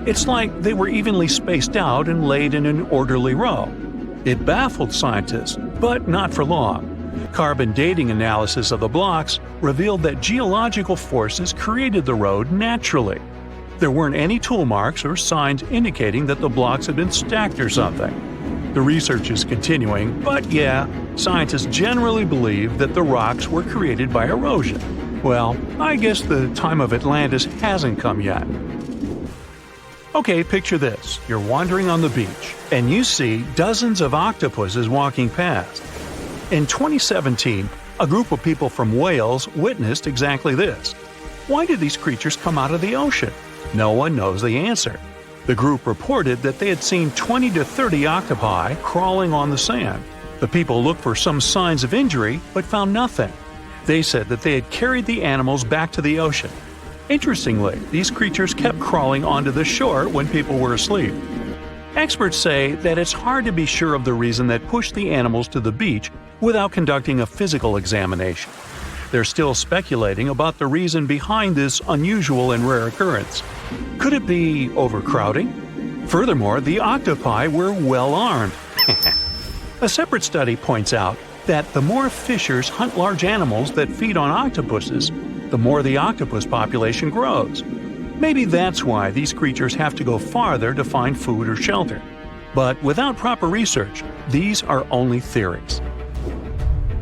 It's like they were evenly spaced out and laid in an orderly row. It baffled scientists, but not for long. Carbon dating analysis of the blocks revealed that geological forces created the road naturally. There weren't any tool marks or signs indicating that the blocks had been stacked or something. The research is continuing, but yeah, scientists generally believe that the rocks were created by erosion. Well, I guess the time of Atlantis hasn't come yet. Okay, picture this. You're wandering on the beach, and you see dozens of octopuses walking past. In 2017, a group of people from Wales witnessed exactly this. Why did these creatures come out of the ocean? No one knows the answer. The group reported that they had seen 20 to 30 octopi crawling on the sand. The people looked for some signs of injury, but found nothing. They said that they had carried the animals back to the ocean. Interestingly, these creatures kept crawling onto the shore when people were asleep. Experts say that it's hard to be sure of the reason that pushed the animals to the beach without conducting a physical examination. They're still speculating about the reason behind this unusual and rare occurrence. Could it be overcrowding? Furthermore, the octopi were well armed. A separate study points out that the more fishers hunt large animals that feed on octopuses, the more the octopus population grows. Maybe that's why these creatures have to go farther to find food or shelter. But without proper research, these are only theories.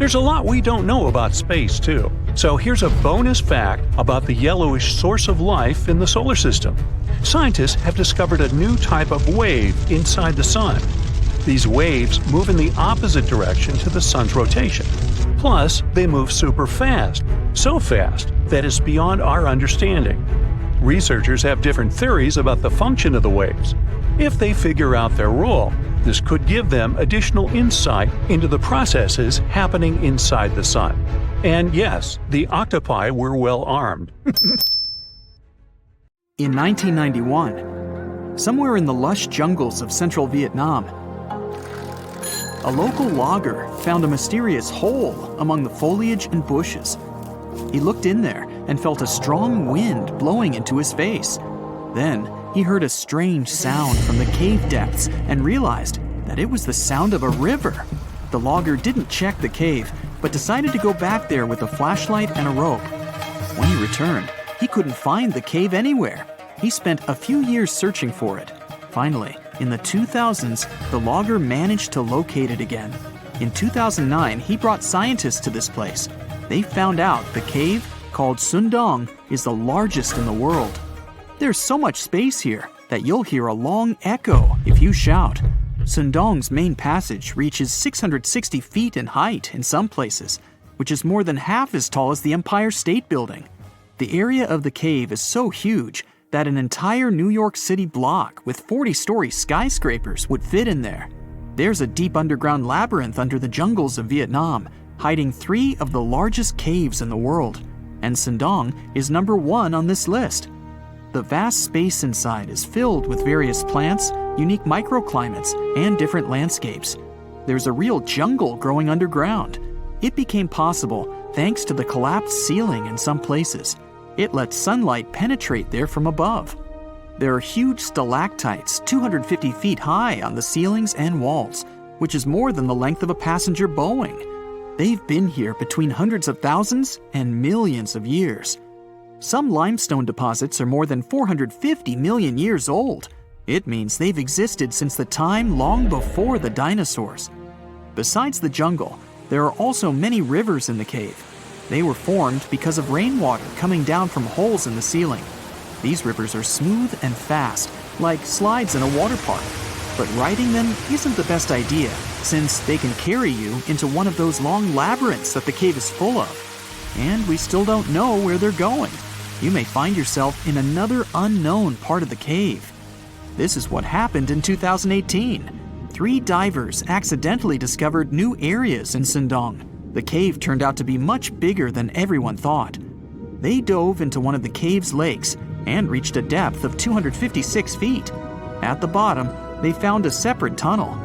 There's a lot we don't know about space, too. So here's a bonus fact about the yellowish source of life in the solar system. Scientists have discovered a new type of wave inside the Sun. These waves move in the opposite direction to the Sun's rotation. Plus, they move super fast, so fast that it's beyond our understanding. Researchers have different theories about the function of the waves. If they figure out their role, this could give them additional insight into the processes happening inside the Sun. And yes, the octopi were well armed. In 1991, somewhere in the lush jungles of central Vietnam, a local logger found a mysterious hole among the foliage and bushes. He looked in there and felt a strong wind blowing into his face. Then he heard a strange sound from the cave depths and realized that it was the sound of a river. The logger didn't check the cave, but decided to go back there with a flashlight and a rope. When he returned, he couldn't find the cave anywhere. He spent a few years searching for it. Finally, in the 2000s, the logger managed to locate it again. In 2009, he brought scientists to this place. They found out the cave, called Sundong, is the largest in the world. There's so much space here that you'll hear a long echo if you shout. Sundong's main passage reaches 660 feet in height in some places, which is more than half as tall as the Empire State Building. The area of the cave is so huge that an entire New York City block with 40-story skyscrapers would fit in there. There's a deep underground labyrinth under the jungles of Vietnam, hiding 3 of the largest caves in the world, and Sundong is number 1 on this list. The vast space inside is filled with various plants, unique microclimates, and different landscapes. There's a real jungle growing underground. It became possible thanks to the collapsed ceiling in some places. It lets sunlight penetrate there from above. There are huge stalactites 250 feet high on the ceilings and walls, which is more than the length of a passenger Boeing. They've been here between hundreds of thousands and millions of years. Some limestone deposits are more than 450 million years old. It means they've existed since the time long before the dinosaurs. Besides the jungle, there are also many rivers in the cave. They were formed because of rainwater coming down from holes in the ceiling. These rivers are smooth and fast, like slides in a water park. But riding them isn't the best idea, since they can carry you into one of those long labyrinths that the cave is full of. And we still don't know where they're going. You may find yourself in another unknown part of the cave. This is what happened in 2018. 3 divers accidentally discovered new areas in Sundong. The cave turned out to be much bigger than everyone thought. They dove into one of the cave's lakes and reached a depth of 256 feet. At the bottom, they found a separate tunnel.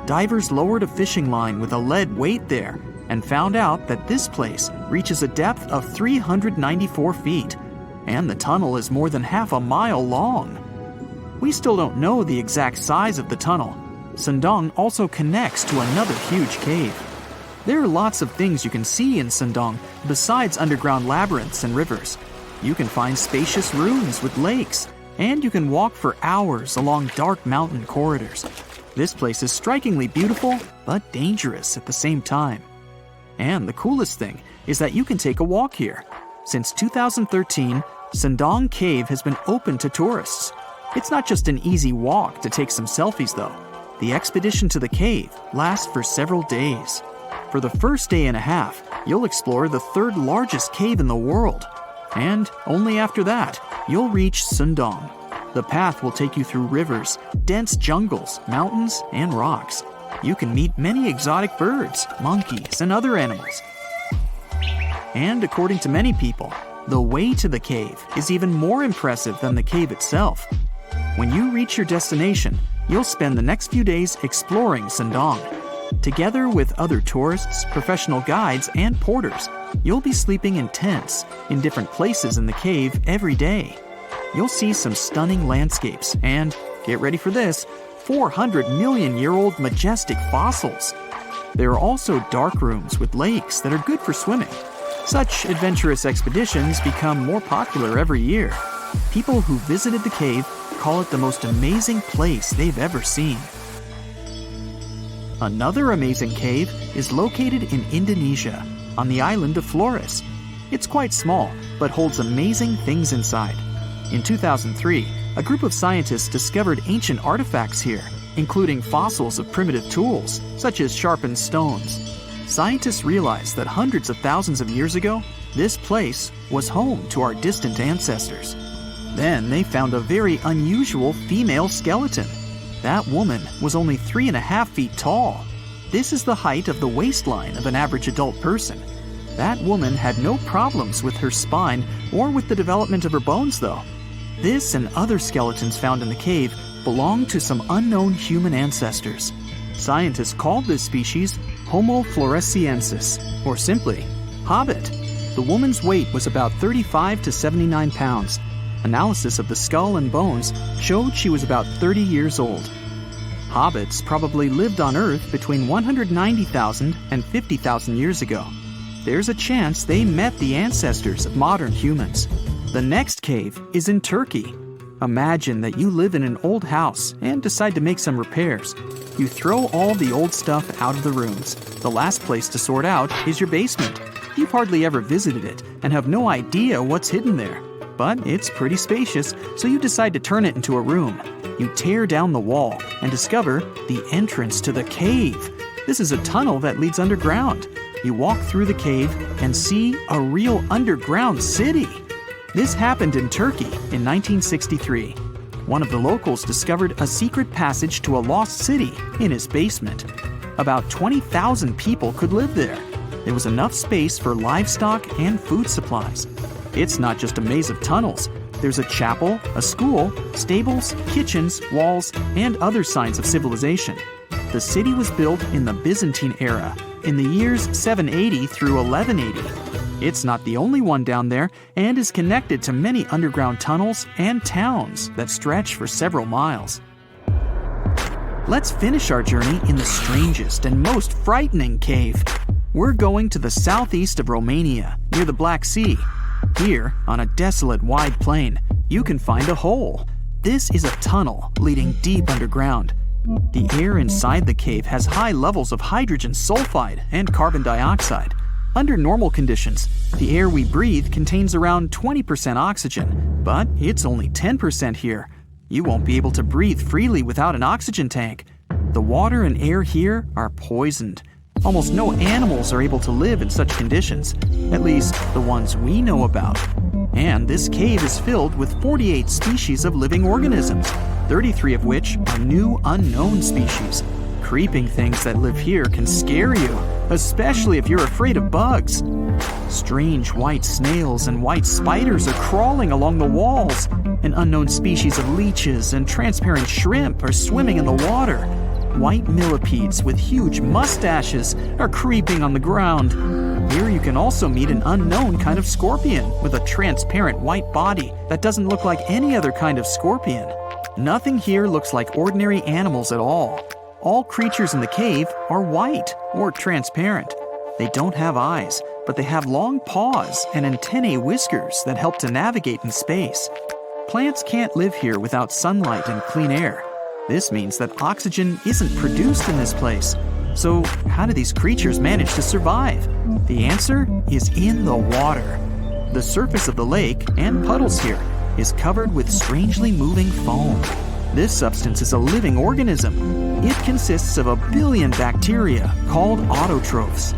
Divers lowered a fishing line with a lead weight there and found out that this place reaches a depth of 394 feet, and the tunnel is more than half a mile long. We still don't know the exact size of the tunnel. Sundong also connects to another huge cave. There are lots of things you can see in Sundong besides underground labyrinths and rivers. You can find spacious rooms with lakes, and you can walk for hours along dark mountain corridors. This place is strikingly beautiful, but dangerous at the same time. And the coolest thing is that you can take a walk here. Since 2013, Sundong Cave has been open to tourists. It's not just an easy walk to take some selfies though. The expedition to the cave lasts for several days. For the first day and a half, you'll explore the 3rd largest cave in the world. And only after that, you'll reach Sundong. The path will take you through rivers, dense jungles, mountains, and rocks. You can meet many exotic birds, monkeys, and other animals. And according to many people, the way to the cave is even more impressive than the cave itself. When you reach your destination, you'll spend the next few days exploring Sundong. Together with other tourists, professional guides, and porters, you'll be sleeping in tents in different places in the cave every day. You'll see some stunning landscapes and, get ready for this, 400-million-year-old majestic fossils. There are also dark rooms with lakes that are good for swimming. Such adventurous expeditions become more popular every year. People who visited the cave call it the most amazing place they've ever seen. Another amazing cave is located in Indonesia, on the island of Flores. It's quite small, but holds amazing things inside. In 2003, a group of scientists discovered ancient artifacts here, including fossils of primitive tools, such as sharpened stones. Scientists realized that hundreds of thousands of years ago, this place was home to our distant ancestors. Then they found a very unusual female skeleton. That woman was only 3.5 feet tall. This is the height of the waistline of an average adult person. That woman had no problems with her spine or with the development of her bones, though. This and other skeletons found in the cave belong to some unknown human ancestors. Scientists called this species Homo floresiensis, or simply, Hobbit. The woman's weight was about 35 to 79 pounds. Analysis of the skull and bones showed she was about 30 years old. Hobbits probably lived on Earth between 190,000 and 50,000 years ago. There's a chance they met the ancestors of modern humans. The next cave is in Turkey. Imagine that you live in an old house and decide to make some repairs. You throw all the old stuff out of the rooms. The last place to sort out is your basement. You've hardly ever visited it and have no idea what's hidden there. But it's pretty spacious, so you decide to turn it into a room. You tear down the wall and discover the entrance to the cave. This is a tunnel that leads underground. You walk through the cave and see a real underground city. This happened in Turkey in 1963. One of the locals discovered a secret passage to a lost city in his basement. About 20,000 people could live there. There was enough space for livestock and food supplies. It's not just a maze of tunnels. There's a chapel, a school, stables, kitchens, walls, and other signs of civilization. The city was built in the Byzantine era, in the years 780 through 1180. It's not the only one down there and is connected to many underground tunnels and towns that stretch for several miles. Let's finish our journey in the strangest and most frightening cave. We're going to the southeast of Romania, near the Black Sea. Here, on a desolate wide plain, you can find a hole. This is a tunnel leading deep underground. The air inside the cave has high levels of hydrogen sulfide and carbon dioxide. Under normal conditions, the air we breathe contains around 20% oxygen, but it's only 10% here. You won't be able to breathe freely without an oxygen tank. The water and air here are poisoned. Almost no animals are able to live in such conditions, at least the ones we know about. And this cave is filled with 48 species of living organisms, 33 of which are new unknown species. Creeping things that live here can scare you, especially if you're afraid of bugs. Strange white snails and white spiders are crawling along the walls. An unknown species of leeches and transparent shrimp are swimming in the water. White millipedes with huge mustaches are creeping on the ground. Here you can also meet an unknown kind of scorpion with a transparent white body that doesn't look like any other kind of scorpion. Nothing here looks like ordinary animals at all. All creatures in the cave are white or transparent. They don't have eyes, but they have long paws and antennae whiskers that help to navigate in space. Plants can't live here without sunlight and clean air. This means that oxygen isn't produced in this place. So how do these creatures manage to survive? The answer is in the water. The surface of the lake and puddles here is covered with strangely moving foam. This substance is a living organism. It consists of 1 billion bacteria called autotrophs.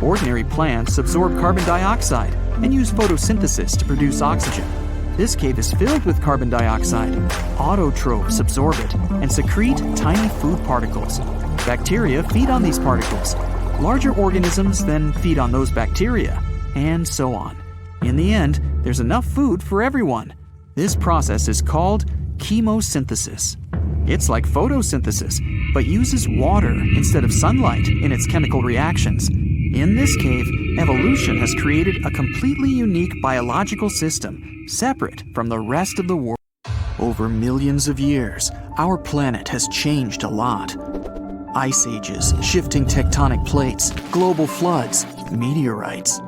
Ordinary plants absorb carbon dioxide and use photosynthesis to produce oxygen. This cave is filled with carbon dioxide. Autotrophs absorb it and secrete tiny food particles. Bacteria feed on these particles. Larger organisms then feed on those bacteria, and so on. In the end, there's enough food for everyone. This process is called chemosynthesis. It's like photosynthesis, but uses water instead of sunlight in its chemical reactions. In this cave, evolution has created a completely unique biological system, separate from the rest of the world. Over millions of years, our planet has changed a lot. Ice ages, shifting tectonic plates, global floods, meteorites.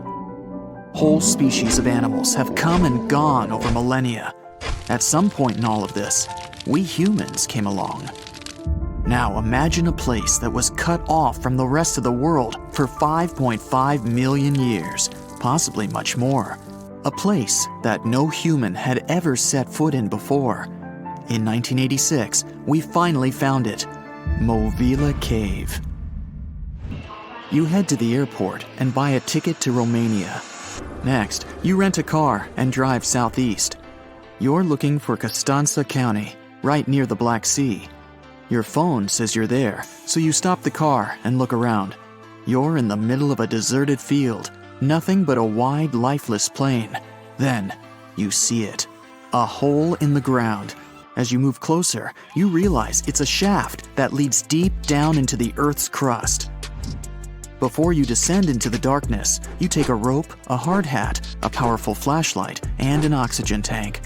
Whole species of animals have come and gone over millennia. At some point in all of this, we humans came along. Now imagine a place that was cut off from the rest of the world for 5.5 million years, possibly much more. A place that no human had ever set foot in before. In 1986, we finally found it, Movila Cave. You head to the airport and buy a ticket to Romania. Next, you rent a car and drive southeast. You're looking for Constanța County, right near the Black Sea. Your phone says you're there, so you stop the car and look around. You're in the middle of a deserted field, nothing but a wide, lifeless plain. Then, you see it. A hole in the ground. As you move closer, you realize it's a shaft that leads deep down into the Earth's crust. Before you descend into the darkness, you take a rope, a hard hat, a powerful flashlight, and an oxygen tank.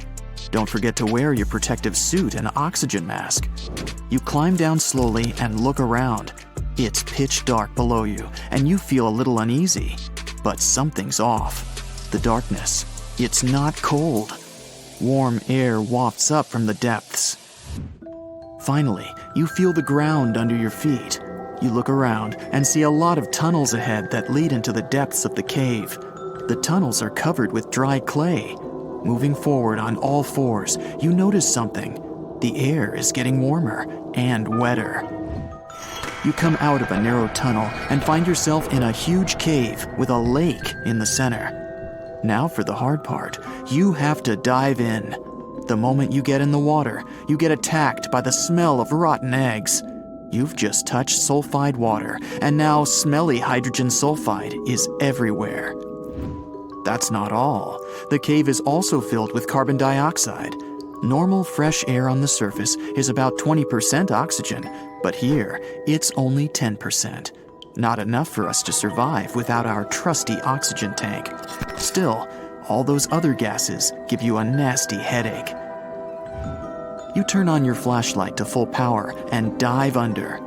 Don't forget to wear your protective suit and oxygen mask. You climb down slowly and look around. It's pitch dark below you, and you feel a little uneasy. But something's off. The darkness. It's not cold. Warm air wafts up from the depths. Finally, you feel the ground under your feet. You look around and see a lot of tunnels ahead that lead into the depths of the cave. The tunnels are covered with dry clay. Moving forward on all fours, you notice something. The air is getting warmer and wetter. You come out of a narrow tunnel and find yourself in a huge cave with a lake in the center. Now for the hard part, you have to dive in. The moment you get in the water, you get attacked by the smell of rotten eggs. You've just touched sulfide water, and now smelly hydrogen sulfide is everywhere. That's not all. The cave is also filled with carbon dioxide. Normal fresh air on the surface is about 20% oxygen, but here it's only 10%. Not enough for us to survive without our trusty oxygen tank. Still, all those other gases give you a nasty headache. You turn on your flashlight to full power and dive under.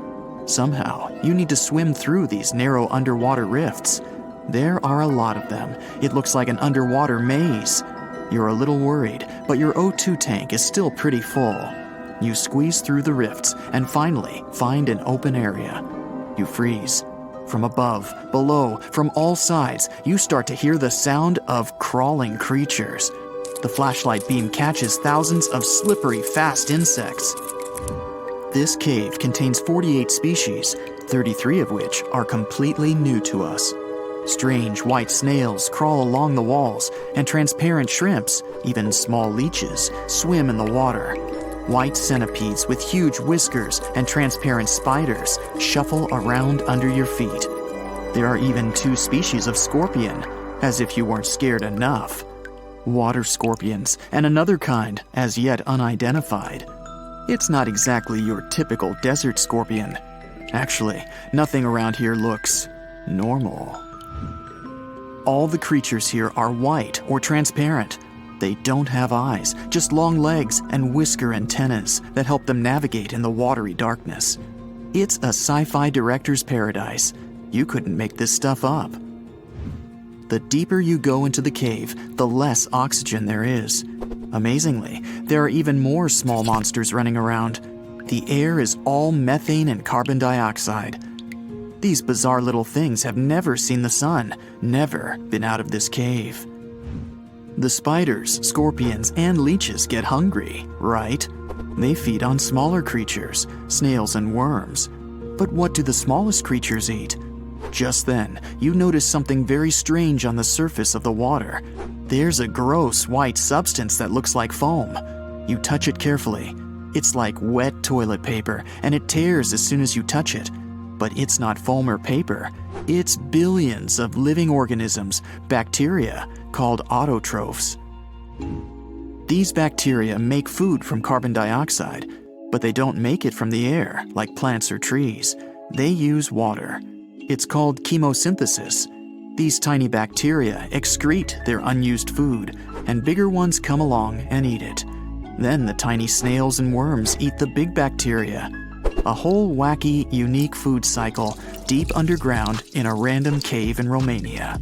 Somehow, you need to swim through these narrow underwater rifts. There are a lot of them. It looks like an underwater maze. You're a little worried, but your O2 tank is still pretty full. You squeeze through the rifts and finally find an open area. You freeze. From above, below, from all sides, you start to hear the sound of crawling creatures. The flashlight beam catches thousands of slippery, fast insects. This cave contains 48 species, 33 of which are completely new to us. Strange white snails crawl along the walls, and transparent shrimps, even small leeches, swim in the water. White centipedes with huge whiskers and transparent spiders shuffle around under your feet. There are even 2 species of scorpion, as if you weren't scared enough. Water scorpions, and another kind, as yet unidentified. It's not exactly your typical desert scorpion. Actually, nothing around here looks normal. All the creatures here are white or transparent. They don't have eyes, just long legs and whisker antennas that help them navigate in the watery darkness. It's a sci-fi director's paradise. You couldn't make this stuff up. The deeper you go into the cave, the less oxygen there is. Amazingly, there are even more small monsters running around. The air is all methane and carbon dioxide. These bizarre little things have never seen the sun, never been out of this cave. The spiders, scorpions, and leeches get hungry, right? They feed on smaller creatures, snails and worms. But what do the smallest creatures eat? Just then, you notice something very strange on the surface of the water. There's a gross white substance that looks like foam. You touch it carefully. It's like wet toilet paper, and it tears as soon as you touch it. But it's not foam or paper. It's billions of living organisms, bacteria, called autotrophs. These bacteria make food from carbon dioxide, but they don't make it from the air like plants or trees. They use water. It's called chemosynthesis. These tiny bacteria excrete their unused food, and bigger ones come along and eat it. Then the tiny snails and worms eat the big bacteria. A whole wacky, unique food cycle deep underground in a random cave in Romania.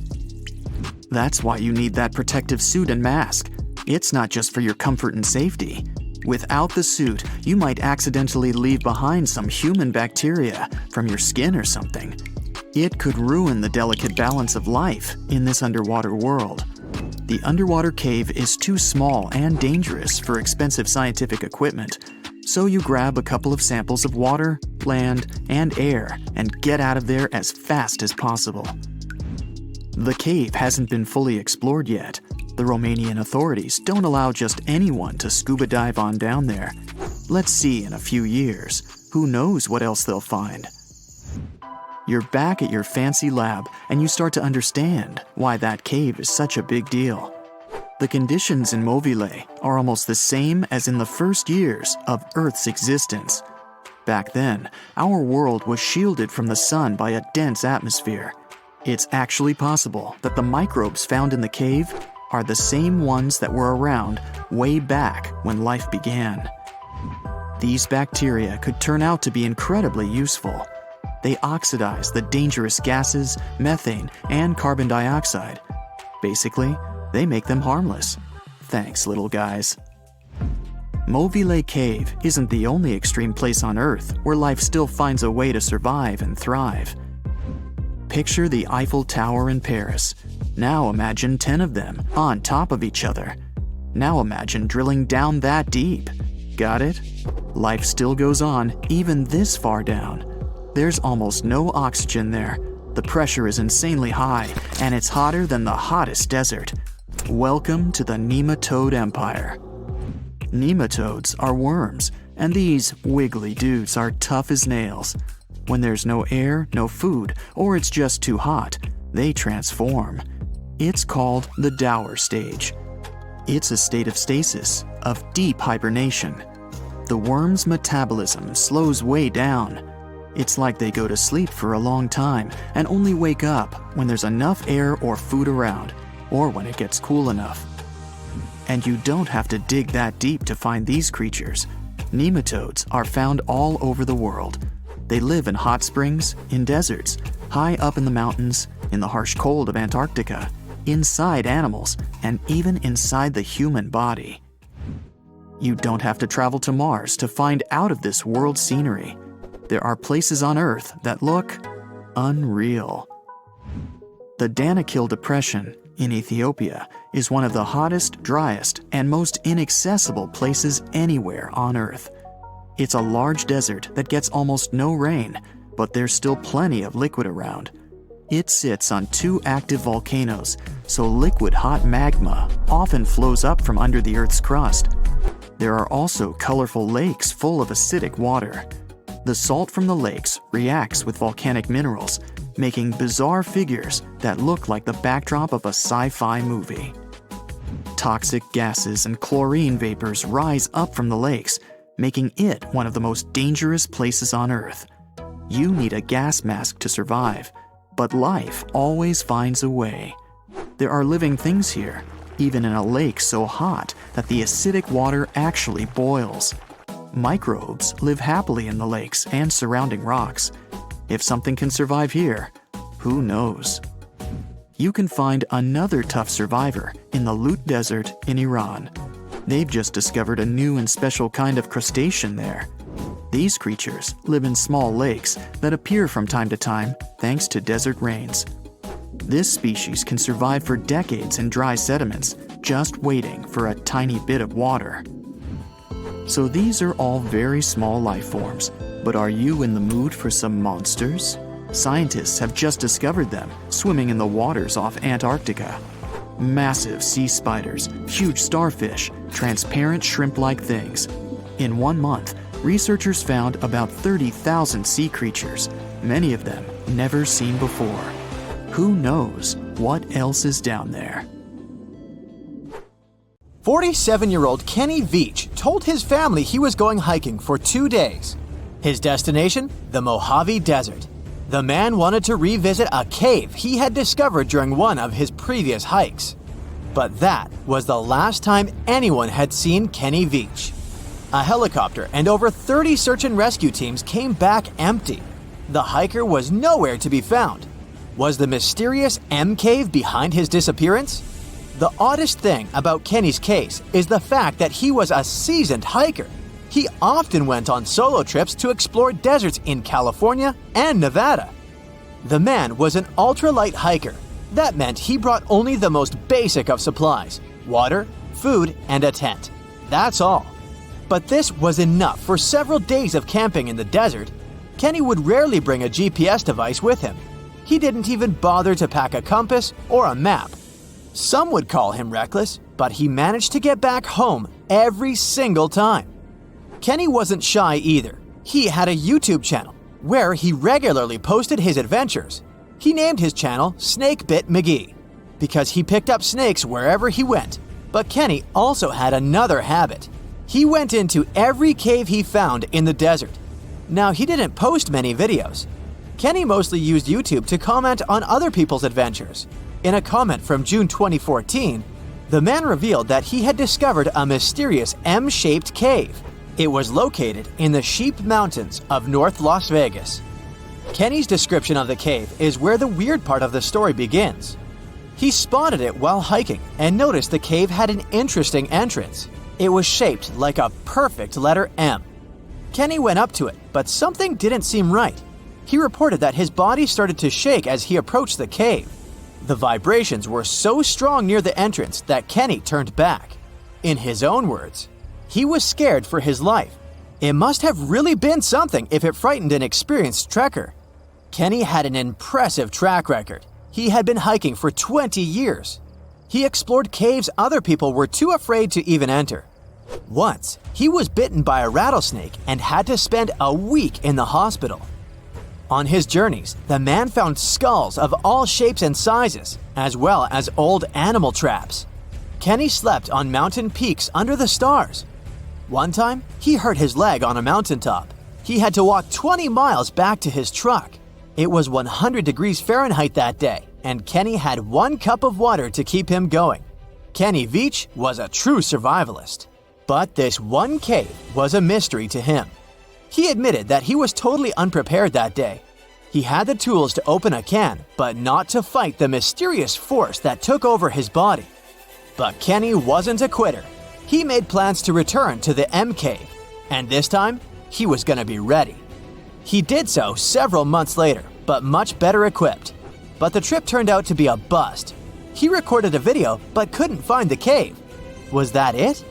That's why you need that protective suit and mask. It's not just for your comfort and safety. Without the suit, you might accidentally leave behind some human bacteria from your skin or something. It could ruin the delicate balance of life in this underwater world. The underwater cave is too small and dangerous for expensive scientific equipment, so you grab a couple of samples of water, land, and air and get out of there as fast as possible. The cave hasn't been fully explored yet. The Romanian authorities don't allow just anyone to scuba dive on down there. Let's see in a few years. Who knows what else they'll find? You're back at your fancy lab, and you start to understand why that cave is such a big deal. The conditions in Mobile are almost the same as in the first years of Earth's existence. Back then, our world was shielded from the sun by a dense atmosphere. It's actually possible that the microbes found in the cave are the same ones that were around way back when life began. These bacteria could turn out to be incredibly useful. They oxidize the dangerous gases, methane, and carbon dioxide. Basically, they make them harmless. Thanks, little guys. Mobile Cave isn't the only extreme place on Earth where life still finds a way to survive and thrive. Picture the Eiffel Tower in Paris. Now imagine 10 of them on top of each other. Now imagine drilling down that deep. Got it? Life still goes on even this far down. There's almost no oxygen there. The pressure is insanely high, and it's hotter than the hottest desert. Welcome to the nematode empire. Nematodes are worms, and these wiggly dudes are tough as nails. When there's no air, no food, or it's just too hot, they transform. It's called the Dower stage. It's a state of stasis, of deep hibernation. The worm's metabolism slows way down. It's like they go to sleep for a long time and only wake up when there's enough air or food around, or when it gets cool enough. And you don't have to dig that deep to find these creatures. Nematodes are found all over the world. They live in hot springs, in deserts, high up in the mountains, in the harsh cold of Antarctica, inside animals, and even inside the human body. You don't have to travel to Mars to find out of this world scenery. There are places on Earth that look unreal. The Danakil Depression in Ethiopia is one of the hottest, driest, and most inaccessible places anywhere on Earth. It's a large desert that gets almost no rain, but there's still plenty of liquid around. It sits on 2 active volcanoes, so liquid hot magma often flows up from under the Earth's crust. There are also colorful lakes full of acidic water. The salt from the lakes reacts with volcanic minerals, making bizarre figures that look like the backdrop of a sci-fi movie. Toxic gases and chlorine vapors rise up from the lakes, making it one of the most dangerous places on Earth. You need a gas mask to survive, but life always finds a way. There are living things here, even in a lake so hot that the acidic water actually boils. Microbes live happily in the lakes and surrounding rocks. If something can survive here, who knows? You can find another tough survivor in the Lut Desert in Iran. They've just discovered a new and special kind of crustacean there. These creatures live in small lakes that appear from time to time thanks to desert rains. This species can survive for decades in dry sediments, just waiting for a tiny bit of water. So these are all very small life forms, but are you in the mood for some monsters? Scientists have just discovered them swimming in the waters off Antarctica. Massive sea spiders, huge starfish, transparent shrimp-like things. In 1 month, researchers found about 30,000 sea creatures, many of them never seen before. Who knows what else is down there? 47-year-old Kenny Veach told his family he was going hiking for 2 days. His destination? The Mojave Desert. The man wanted to revisit a cave he had discovered during one of his previous hikes. But that was the last time anyone had seen Kenny Veach. A helicopter and over 30 search and rescue teams came back empty. The hiker was nowhere to be found. Was the mysterious M Cave behind his disappearance? The oddest thing about Kenny's case is the fact that he was a seasoned hiker. He often went on solo trips to explore deserts in California and Nevada. The man was an ultralight hiker. That meant he brought only the most basic of supplies: water, food, and a tent. That's all. But this was enough for several days of camping in the desert. Kenny would rarely bring a GPS device with him. He didn't even bother to pack a compass or a map. Some would call him reckless, but he managed to get back home every single time. Kenny wasn't shy either. He had a YouTube channel where he regularly posted his adventures. He named his channel Snakebit McGee because he picked up snakes wherever he went. But Kenny also had another habit. He went into every cave he found in the desert. Now, he didn't post many videos. Kenny mostly used YouTube to comment on other people's adventures. In a comment from June 2014, the man revealed that he had discovered a mysterious M-shaped cave. It was located in the Sheep Mountains of North Las Vegas. Kenny's description of the cave is where the weird part of the story begins. He spotted it while hiking and noticed the cave had an interesting entrance. It was shaped like a perfect letter M. Kenny went up to it, but something didn't seem right. He reported that his body started to shake as he approached the cave. The vibrations were so strong near the entrance that Kenny turned back. In his own words, he was scared for his life. It must have really been something if it frightened an experienced trekker. Kenny had an impressive track record. He had been hiking for 20 years. He explored caves other people were too afraid to even enter. Once, he was bitten by a rattlesnake and had to spend a week in the hospital. On his journeys, the man found skulls of all shapes and sizes, as well as old animal traps. Kenny slept on mountain peaks under the stars. One time, he hurt his leg on a mountaintop. He had to walk 20 miles back to his truck. It was 100 degrees Fahrenheit that day, and Kenny had 1 cup of water to keep him going. Kenny Veach was a true survivalist. But this one cave was a mystery to him. He admitted that he was totally unprepared that day. He had the tools to open a can, but not to fight the mysterious force that took over his body. But Kenny wasn't a quitter. He made plans to return to the M Cave, and this time, he was going to be ready. He did so several months later, but much better equipped. But the trip turned out to be a bust. He recorded a video, but couldn't find the cave. Was that it?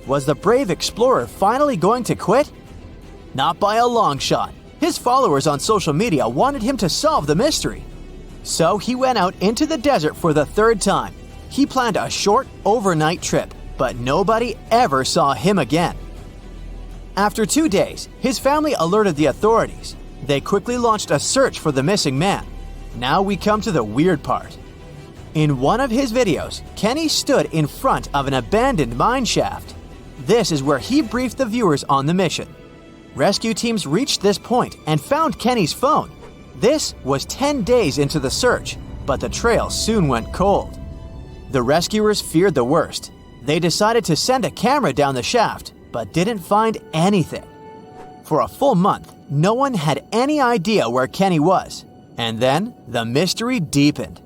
Was the brave explorer finally going to quit? Not by a long shot. His followers on social media wanted him to solve the mystery. So he went out into the desert for the 3rd time. He planned a short, overnight trip, but nobody ever saw him again. After 2 days, his family alerted the authorities. They quickly launched a search for the missing man. Now we come to the weird part. In one of his videos, Kenny stood in front of an abandoned mine shaft. This is where he briefed the viewers on the mission. Rescue teams reached this point and found Kenny's phone. This was 10 days into the search, but the trail soon went cold. The rescuers feared the worst. They decided to send a camera down the shaft, but didn't find anything. For a full month, no one had any idea where Kenny was. And then, the mystery deepened.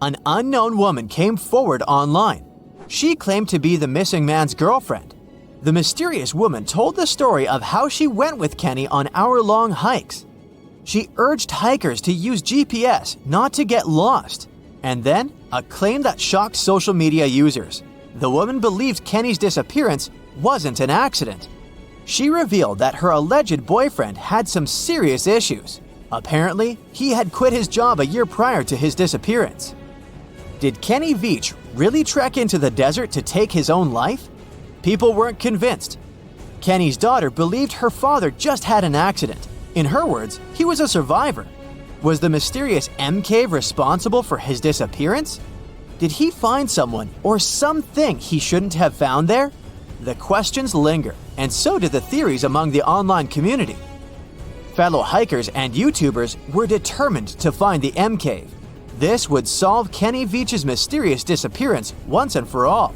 An unknown woman came forward online. She claimed to be the missing man's girlfriend. The mysterious woman told the story of how she went with Kenny on hour-long hikes. She urged hikers to use GPS not to get lost. And then, a claim that shocked social media users. The woman believed Kenny's disappearance wasn't an accident. She revealed that her alleged boyfriend had some serious issues. Apparently, he had quit his job a year prior to his disappearance. Did Kenny Veach really trek into the desert to take his own life? People weren't convinced. Kenny's daughter believed her father just had an accident. In her words, he was a survivor. Was the mysterious M Cave responsible for his disappearance? Did he find someone or something he shouldn't have found there? The questions linger, and so did the theories among the online community. Fellow hikers and YouTubers were determined to find the M Cave. This would solve Kenny Veach's mysterious disappearance once and for all.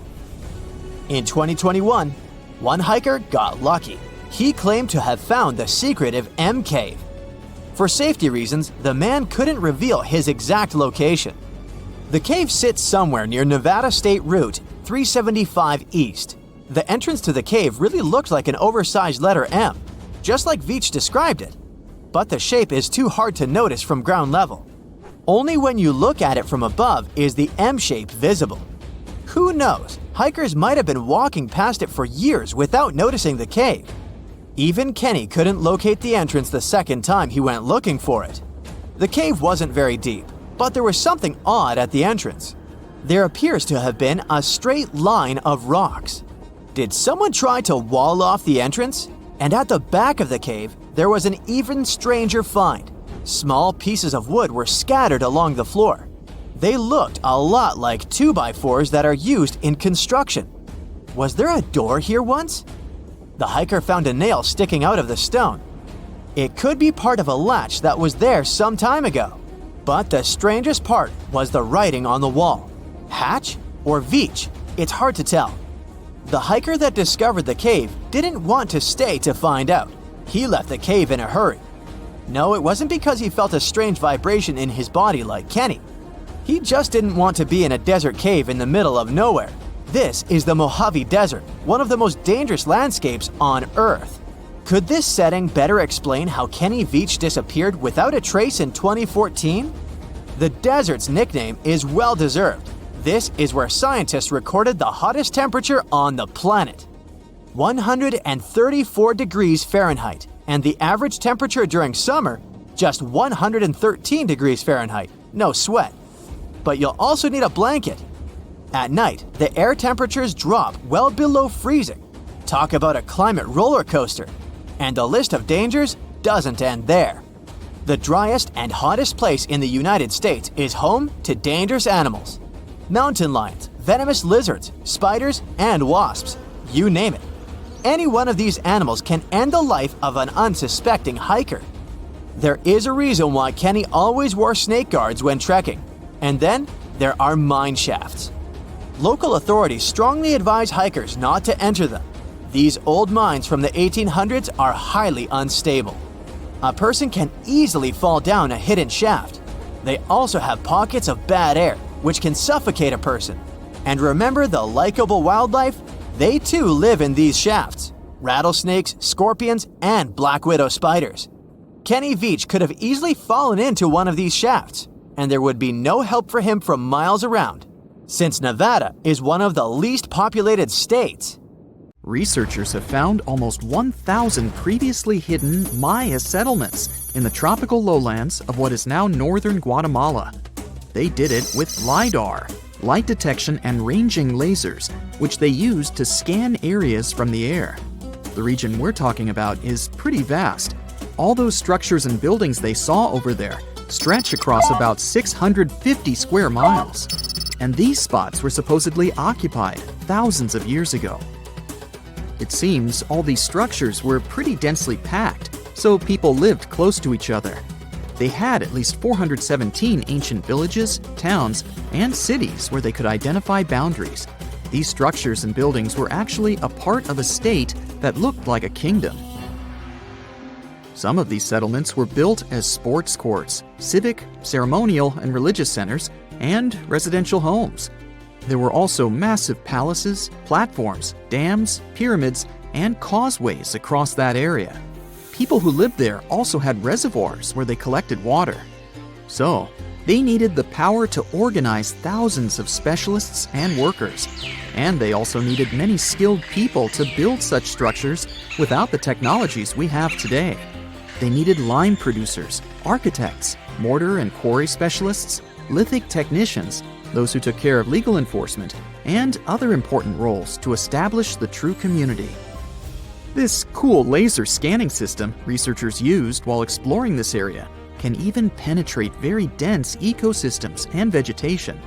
In 2021, one hiker got lucky. He claimed to have found the secretive M Cave. For safety reasons, the man couldn't reveal his exact location. The cave sits somewhere near Nevada State Route 375 East. The entrance to the cave really looked like an oversized letter M, just like Veach described it. But the shape is too hard to notice from ground level. Only when you look at it from above is the M shape visible. Who knows, hikers might have been walking past it for years without noticing the cave. Even Kenny couldn't locate the entrance the second time he went looking for it. The cave wasn't very deep, but there was something odd at the entrance. There appears to have been a straight line of rocks. Did someone try to wall off the entrance? And at the back of the cave, there was an even stranger find. Small pieces of wood were scattered along the floor. They looked a lot like 2x4s that are used in construction. Was there a door here once? The hiker found a nail sticking out of the stone. It could be part of a latch that was there some time ago. But the strangest part was the writing on the wall. Hatch or Veach? It's hard to tell. The hiker that discovered the cave didn't want to stay to find out. He left the cave in a hurry. No, it wasn't because he felt a strange vibration in his body like Kenny. He just didn't want to be in a desert cave in the middle of nowhere. This is the Mojave Desert, one of the most dangerous landscapes on Earth. Could this setting better explain how Kenny Veach disappeared without a trace in 2014? The desert's nickname is well-deserved. This is where scientists recorded the hottest temperature on the planet. 134 degrees Fahrenheit, and the average temperature during summer, just 113 degrees Fahrenheit, no sweat. But you'll also need a blanket. At night, the air temperatures drop well below freezing. Talk about a climate roller coaster. And the list of dangers doesn't end there. The driest and hottest place in the United States is home to dangerous animals. Mountain lions, venomous lizards, spiders, and wasps. You name it. Any one of these animals can end the life of an unsuspecting hiker. There is a reason why Kenny always wore snake guards when trekking. And then there are mine shafts. Local authorities strongly advise hikers not to enter them. These old mines from the 1800s are highly unstable. A person can easily fall down a hidden shaft. They also have pockets of bad air, which can suffocate a person. And remember the likable wildlife? They too live in these shafts. Rattlesnakes, scorpions, and black widow spiders. Kenny Veach could have easily fallen into one of these shafts, and there would be no help for him from miles around, since Nevada is one of the least populated states. Researchers have found almost 1,000 previously hidden Maya settlements in the tropical lowlands of what is now northern Guatemala. They did it with LiDAR, light detection and ranging lasers, which they used to scan areas from the air. The region we're talking about is pretty vast. All those structures and buildings they saw over there stretch across about 650 square miles. And these spots were supposedly occupied thousands of years ago. It seems all these structures were pretty densely packed, so people lived close to each other. They had at least 417 ancient villages, towns, and cities where they could identify boundaries. These structures and buildings were actually a part of a state that looked like a kingdom. Some of these settlements were built as sports courts, civic, ceremonial, and religious centers, and residential homes. There were also massive palaces, platforms, dams, pyramids, and causeways across that area. People who lived there also had reservoirs where they collected water. So, they needed the power to organize thousands of specialists and workers. And they also needed many skilled people to build such structures without the technologies we have today. They needed lime producers, architects, mortar and quarry specialists, lithic technicians, those who took care of legal enforcement, and other important roles to establish the true community. This cool laser scanning system researchers used while exploring this area can even penetrate very dense ecosystems and vegetation.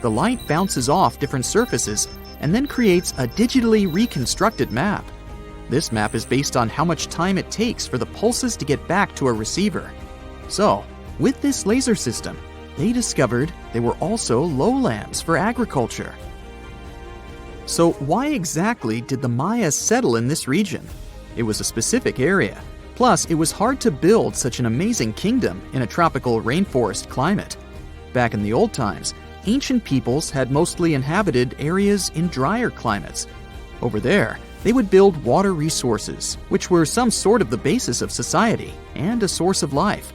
The light bounces off different surfaces and then creates a digitally reconstructed map. This map is based on how much time it takes for the pulses to get back to a receiver. So, with this laser system, they discovered there were also lowlands for agriculture. So why exactly did the Mayas settle in this region? It was a specific area. Plus, it was hard to build such an amazing kingdom in a tropical rainforest climate. Back in the old times, ancient peoples had mostly inhabited areas in drier climates. Over there, they would build water resources, which were some sort of the basis of society and a source of life.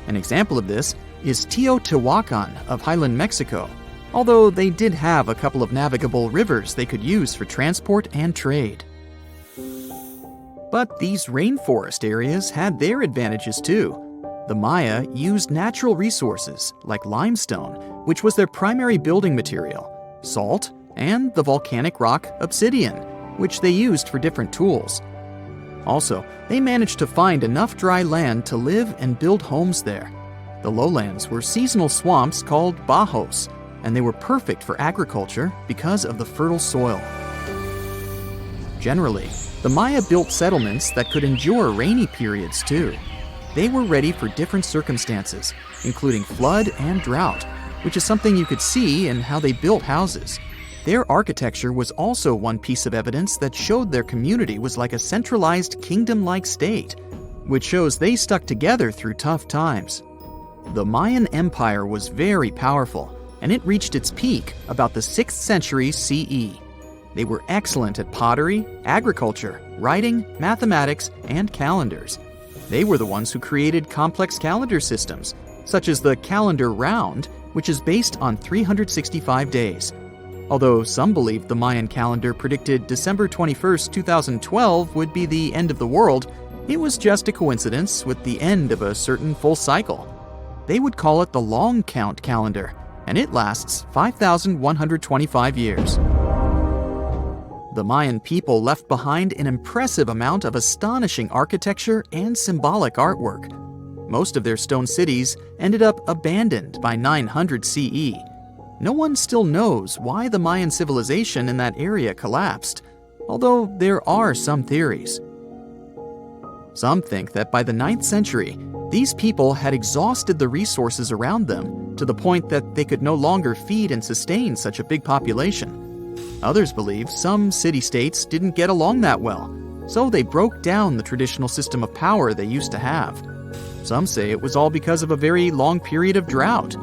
An example of this is Teotihuacan of Highland Mexico, although they did have a couple of navigable rivers they could use for transport and trade. But these rainforest areas had their advantages too. The Maya used natural resources like limestone, which was their primary building material, salt, and the volcanic rock obsidian, which they used for different tools. Also, they managed to find enough dry land to live and build homes there. The lowlands were seasonal swamps called bajos, and they were perfect for agriculture because of the fertile soil. Generally, the Maya built settlements that could endure rainy periods too. They were ready for different circumstances, including flood and drought, which is something you could see in how they built houses. Their architecture was also one piece of evidence that showed their community was like a centralized kingdom-like state, which shows they stuck together through tough times. The Mayan Empire was very powerful, and it reached its peak about the 6th century CE. They were excellent at pottery, agriculture, writing, mathematics, and calendars. They were the ones who created complex calendar systems, such as the calendar round, which is based on 365 days. Although some believed the Mayan calendar predicted December 21st, 2012 would be the end of the world, it was just a coincidence with the end of a certain full cycle. They would call it the long count calendar, and it lasts 5,125 years. The Mayan people left behind an impressive amount of astonishing architecture and symbolic artwork. Most of their stone cities ended up abandoned by 900 CE. No one still knows why the Mayan civilization in that area collapsed, although there are some theories. Some think that by the 9th century, these people had exhausted the resources around them to the point that they could no longer feed and sustain such a big population. Others believe some city-states didn't get along that well, so they broke down the traditional system of power they used to have. Some say it was all because of a very long period of drought.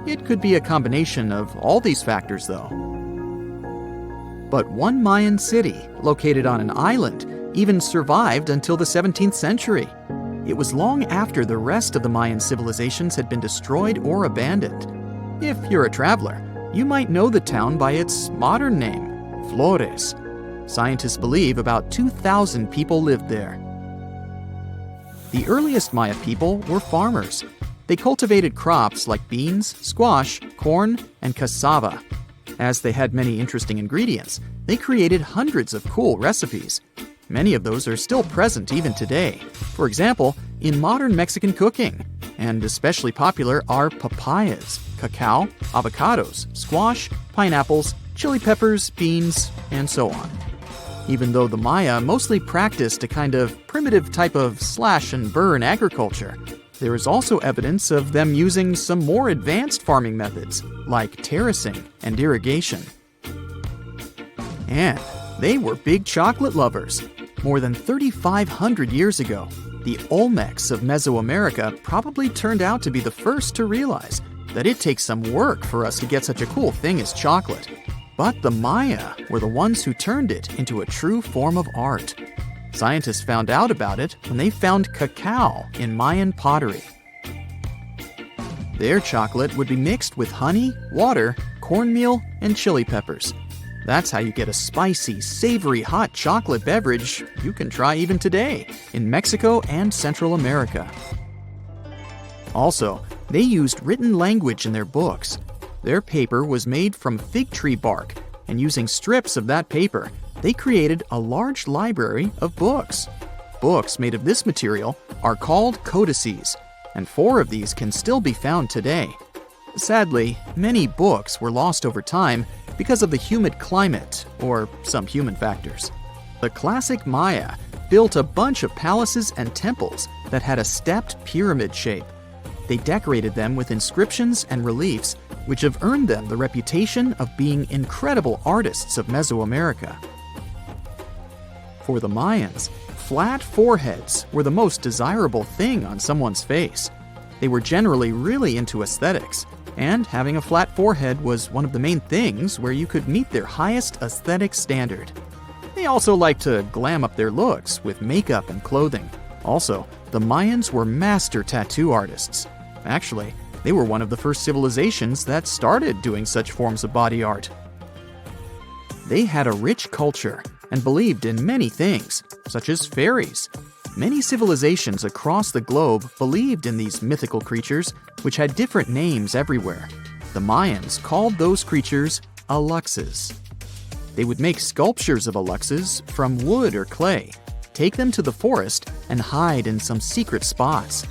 It could be a combination of all these factors, though. But one Mayan city, located on an island, even survived until the 17th century. It was long after the rest of the Mayan civilizations had been destroyed or abandoned. If you're a traveler, you might know the town by its modern name, Flores. Scientists believe about 2,000 people lived there. The earliest Maya people were farmers. They cultivated crops like beans, squash, corn, and cassava. As they had many interesting ingredients, they created hundreds of cool recipes. Many of those are still present even today. For example, in modern Mexican cooking, and especially popular are papayas, cacao, avocados, squash, pineapples, chili peppers, beans, and so on. Even though the Maya mostly practiced a kind of primitive type of slash-and-burn agriculture, there is also evidence of them using some more advanced farming methods, like terracing and irrigation. And they were big chocolate lovers. More than 3,500 years ago, the Olmecs of Mesoamerica probably turned out to be the first to realize that it takes some work for us to get such a cool thing as chocolate. But the Maya were the ones who turned it into a true form of art. Scientists found out about it when they found cacao in Mayan pottery. Their chocolate would be mixed with honey, water, cornmeal, and chili peppers. That's how you get a spicy, savory, hot chocolate beverage you can try even today in Mexico and Central America. Also, they used written language in their books. Their paper was made from fig tree bark, and using strips of that paper, they created a large library of books. Books made of this material are called codices, and 4 of these can still be found today. Sadly, many books were lost over time because of the humid climate or some human factors. The classic Maya built a bunch of palaces and temples that had a stepped pyramid shape. They decorated them with inscriptions and reliefs, which have earned them the reputation of being incredible artists of Mesoamerica. For the Mayans, flat foreheads were the most desirable thing on someone's face. They were generally really into aesthetics, and having a flat forehead was one of the main things where you could meet their highest aesthetic standard. They also liked to glam up their looks with makeup and clothing. Also, the Mayans were master tattoo artists. Actually, they were one of the first civilizations that started doing such forms of body art. They had a rich culture and believed in many things, such as fairies. Many civilizations across the globe believed in these mythical creatures, which had different names everywhere. The Mayans called those creatures aluxes. They would make sculptures of aluxes from wood or clay, take them to the forest, and hide in some secret spots.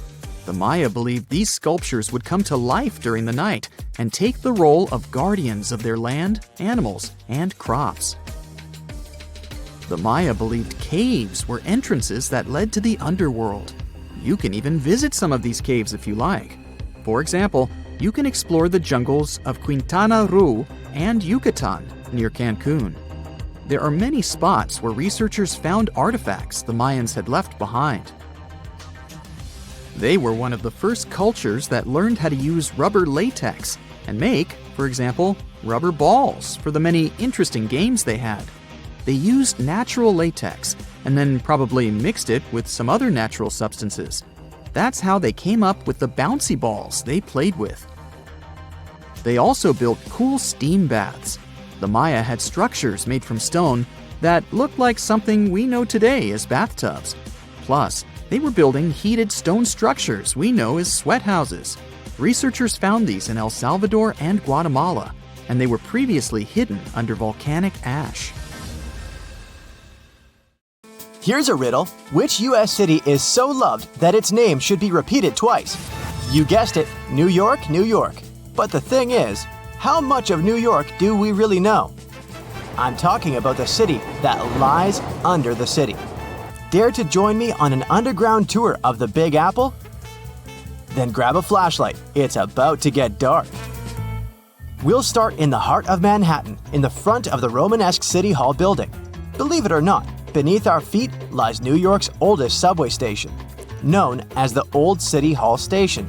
The Maya believed these sculptures would come to life during the night and take the role of guardians of their land, animals, and crops. The Maya believed caves were entrances that led to the underworld. You can even visit some of these caves if you like. For example, you can explore the jungles of Quintana Roo and Yucatan near Cancun. There are many spots where researchers found artifacts the Mayans had left behind. They were one of the first cultures that learned how to use rubber latex and make, for example, rubber balls for the many interesting games they had. They used natural latex and then probably mixed it with some other natural substances. That's how they came up with the bouncy balls they played with. They also built cool steam baths. The Maya had structures made from stone that looked like something we know today as bathtubs. Plus, they were building heated stone structures we know as sweat houses. Researchers found these in El Salvador and Guatemala, and they were previously hidden under volcanic ash. Here's a riddle. Which U.S. city is so loved that its name should be repeated twice? You guessed it, New York, New York. But the thing is, how much of New York do we really know? I'm talking about the city that lies under the city. Dare to join me on an underground tour of the Big Apple? Then grab a flashlight. It's about to get dark. We'll start in the heart of Manhattan, in the front of the Romanesque City Hall building. Believe it or not, beneath our feet lies New York's oldest subway station, known as the Old City Hall Station.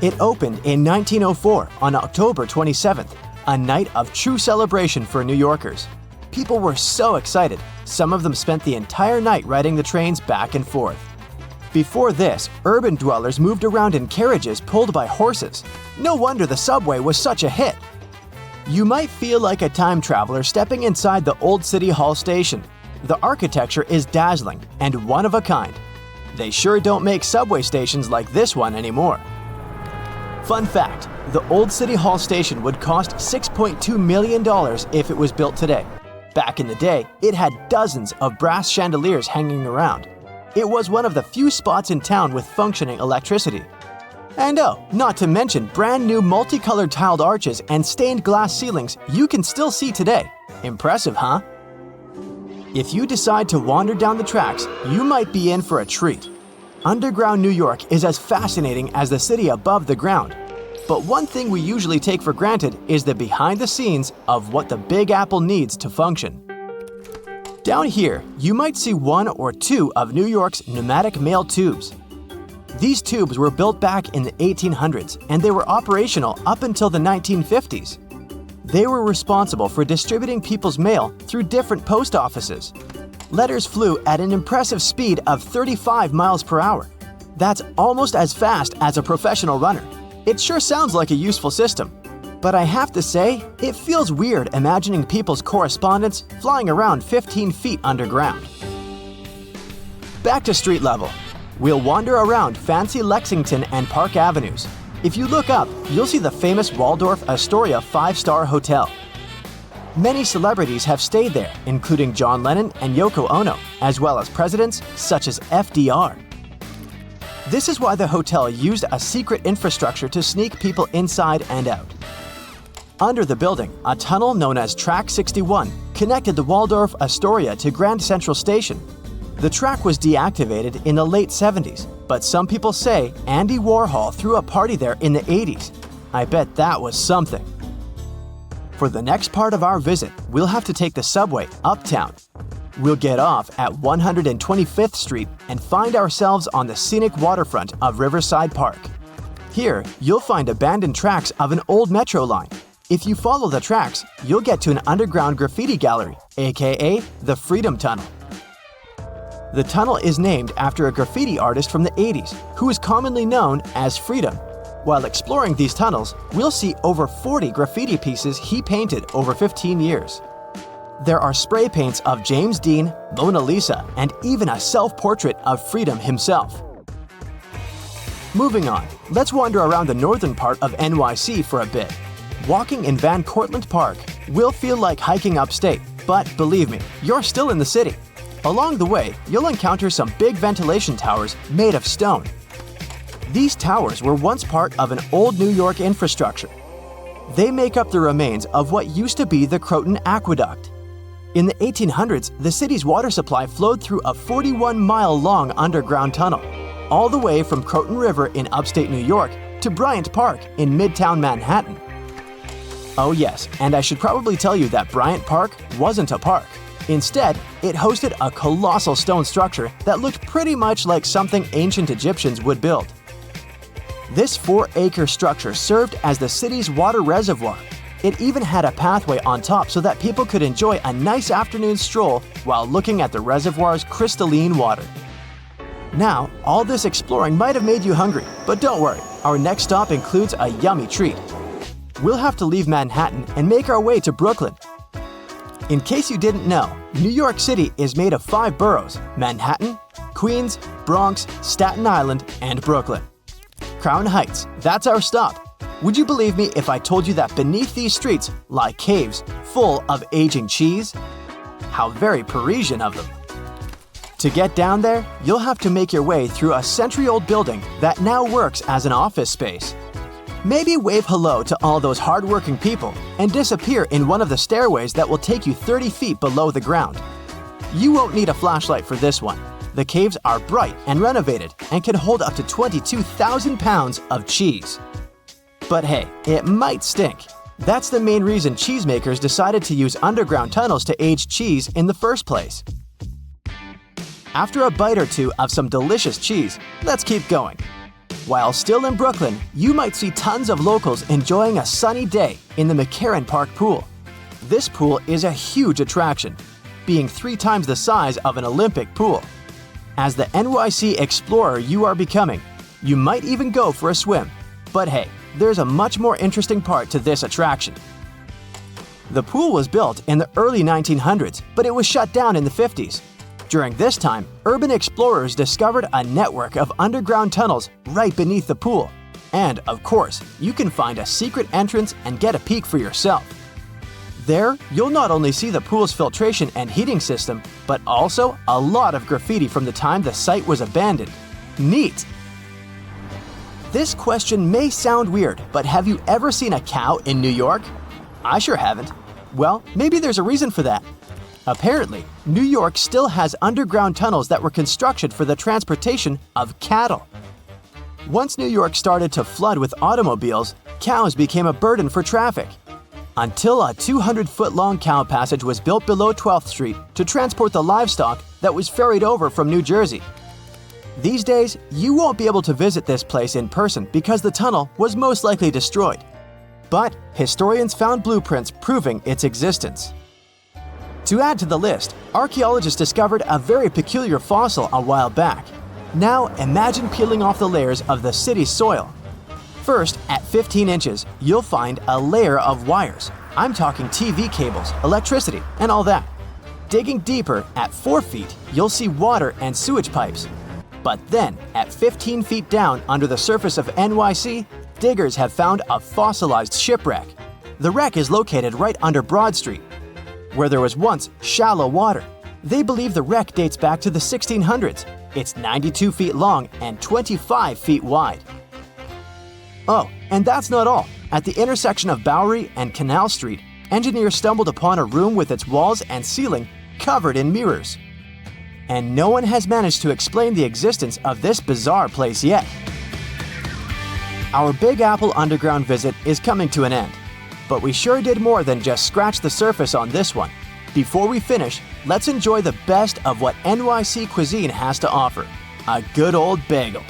It opened in 1904 on October 27th, a night of true celebration for New Yorkers. People were so excited, some of them spent the entire night riding the trains back and forth. Before this, urban dwellers moved around in carriages pulled by horses. No wonder the subway was such a hit. You might feel like a time traveler stepping inside the Old City Hall Station. The architecture is dazzling and one of a kind. They sure don't make subway stations like this one anymore. Fun fact, the Old City Hall Station would cost $6.2 million if it was built today. Back in the day, it had dozens of brass chandeliers hanging around. It was one of the few spots in town with functioning electricity. And oh, not to mention brand new multicolored tiled arches and stained glass ceilings you can still see today. Impressive, huh? If you decide to wander down the tracks, you might be in for a treat. Underground New York is as fascinating as the city above the ground. But one thing we usually take for granted is the behind the scenes of what the Big Apple needs to function. Down here, you might see one or two of New York's pneumatic mail tubes. These tubes were built back in the 1800s and they were operational up until the 1950s. They were responsible for distributing people's mail through different post offices. Letters flew at an impressive speed of 35 miles per hour. That's almost as fast as a professional runner. It sure sounds like a useful system. But I have to say, it feels weird imagining people's correspondence flying around 15 feet underground. Back to street level. We'll wander around fancy Lexington and Park Avenues. If you look up, you'll see the famous Waldorf Astoria 5-star hotel. Many celebrities have stayed there, including John Lennon and Yoko Ono, as well as presidents such as FDR. This is why the hotel used a secret infrastructure to sneak people inside and out. Under the building, a tunnel known as Track 61 connected the Waldorf Astoria to Grand Central Station. The track was deactivated in the late 70s, but some people say Andy Warhol threw a party there in the 80s. I bet that was something. For the next part of our visit, we'll have to take the subway uptown. We'll get off at 125th Street and find ourselves on the scenic waterfront of Riverside Park. Here, you'll find abandoned tracks of an old metro line. If you follow the tracks, you'll get to an underground graffiti gallery, aka the Freedom Tunnel. The tunnel is named after a graffiti artist from the 80s who is commonly known as Freedom. While exploring these tunnels, we'll see over 40 graffiti pieces he painted over 15 years. There are spray paints of James Dean, Mona Lisa, and even a self-portrait of Freedom himself. Moving on, let's wander around the northern part of NYC for a bit. Walking in Van Cortlandt Park will feel like hiking upstate, but believe me, you're still in the city. Along the way, you'll encounter some big ventilation towers made of stone. These towers were once part of an old New York infrastructure. They make up the remains of what used to be the Croton Aqueduct. In the 1800s, the city's water supply flowed through a 41-mile-long underground tunnel, all the way from Croton River in upstate New York to Bryant Park in Midtown Manhattan. Oh yes, and I should probably tell you that Bryant Park wasn't a park. Instead, it hosted a colossal stone structure that looked pretty much like something ancient Egyptians would build. This 4-acre structure served as the city's water reservoir. It even had a pathway on top so that people could enjoy a nice afternoon stroll while looking at the reservoir's crystalline water. Now, all this exploring might have made you hungry, but don't worry, our next stop includes a yummy treat. We'll have to leave Manhattan and make our way to Brooklyn. In case you didn't know, New York City is made of 5 boroughs: Manhattan, Queens, Bronx, Staten Island, and Brooklyn. Crown Heights, that's our stop. Would you believe me if I told you that beneath these streets lie caves full of aging cheese? How very Parisian of them. To get down there, you'll have to make your way through a century-old building that now works as an office space. Maybe wave hello to all those hard-working people and disappear in one of the stairways that will take you 30 feet below the ground. You won't need a flashlight for this one. The caves are bright and renovated and can hold up to 22,000 pounds of cheese. But hey, it might stink. That's the main reason cheesemakers decided to use underground tunnels to age cheese in the first place. After a bite or two of some delicious cheese, let's keep going. While still in Brooklyn, you might see tons of locals enjoying a sunny day in the McCarran Park pool. This pool is a huge attraction, being 3 times the size of an Olympic pool. As the NYC explorer you are becoming, you might even go for a swim. But hey, there's a much more interesting part to this attraction. The pool was built in the early 1900s, but it was shut down in the 50s. During this time, urban explorers discovered a network of underground tunnels right beneath the pool. And, of course, you can find a secret entrance and get a peek for yourself. There, you'll not only see the pool's filtration and heating system, but also a lot of graffiti from the time the site was abandoned. Neat! This question may sound weird, but have you ever seen a cow in New York? I sure haven't. Well, maybe there's a reason for that. Apparently, New York still has underground tunnels that were constructed for the transportation of cattle. Once New York started to flood with automobiles, cows became a burden for traffic. Until a 200-foot-long cow passage was built below 12th Street to transport the livestock that was ferried over from New Jersey. These days, you won't be able to visit this place in person because the tunnel was most likely destroyed. But historians found blueprints proving its existence. To add to the list, archaeologists discovered a very peculiar fossil a while back. Now imagine peeling off the layers of the city's soil. First, at 15 inches, you'll find a layer of wires. I'm talking TV cables, electricity, and all that. Digging deeper, at 4 feet, you'll see water and sewage pipes. But then, at 15 feet down under the surface of NYC, diggers have found a fossilized shipwreck. The wreck is located right under Broad Street, where there was once shallow water. They believe the wreck dates back to the 1600s. It's 92 feet long and 25 feet wide. Oh, and that's not all. At the intersection of Bowery and Canal Street, engineers stumbled upon a room with its walls and ceiling covered in mirrors. And no one has managed to explain the existence of this bizarre place yet. Our Big Apple Underground visit is coming to an end, but we sure did more than just scratch the surface on this one. Before we finish, let's enjoy the best of what NYC cuisine has to offer, a good old bagel.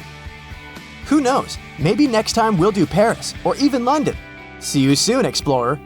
Who knows? Maybe next time we'll do Paris or even London. See you soon, explorer!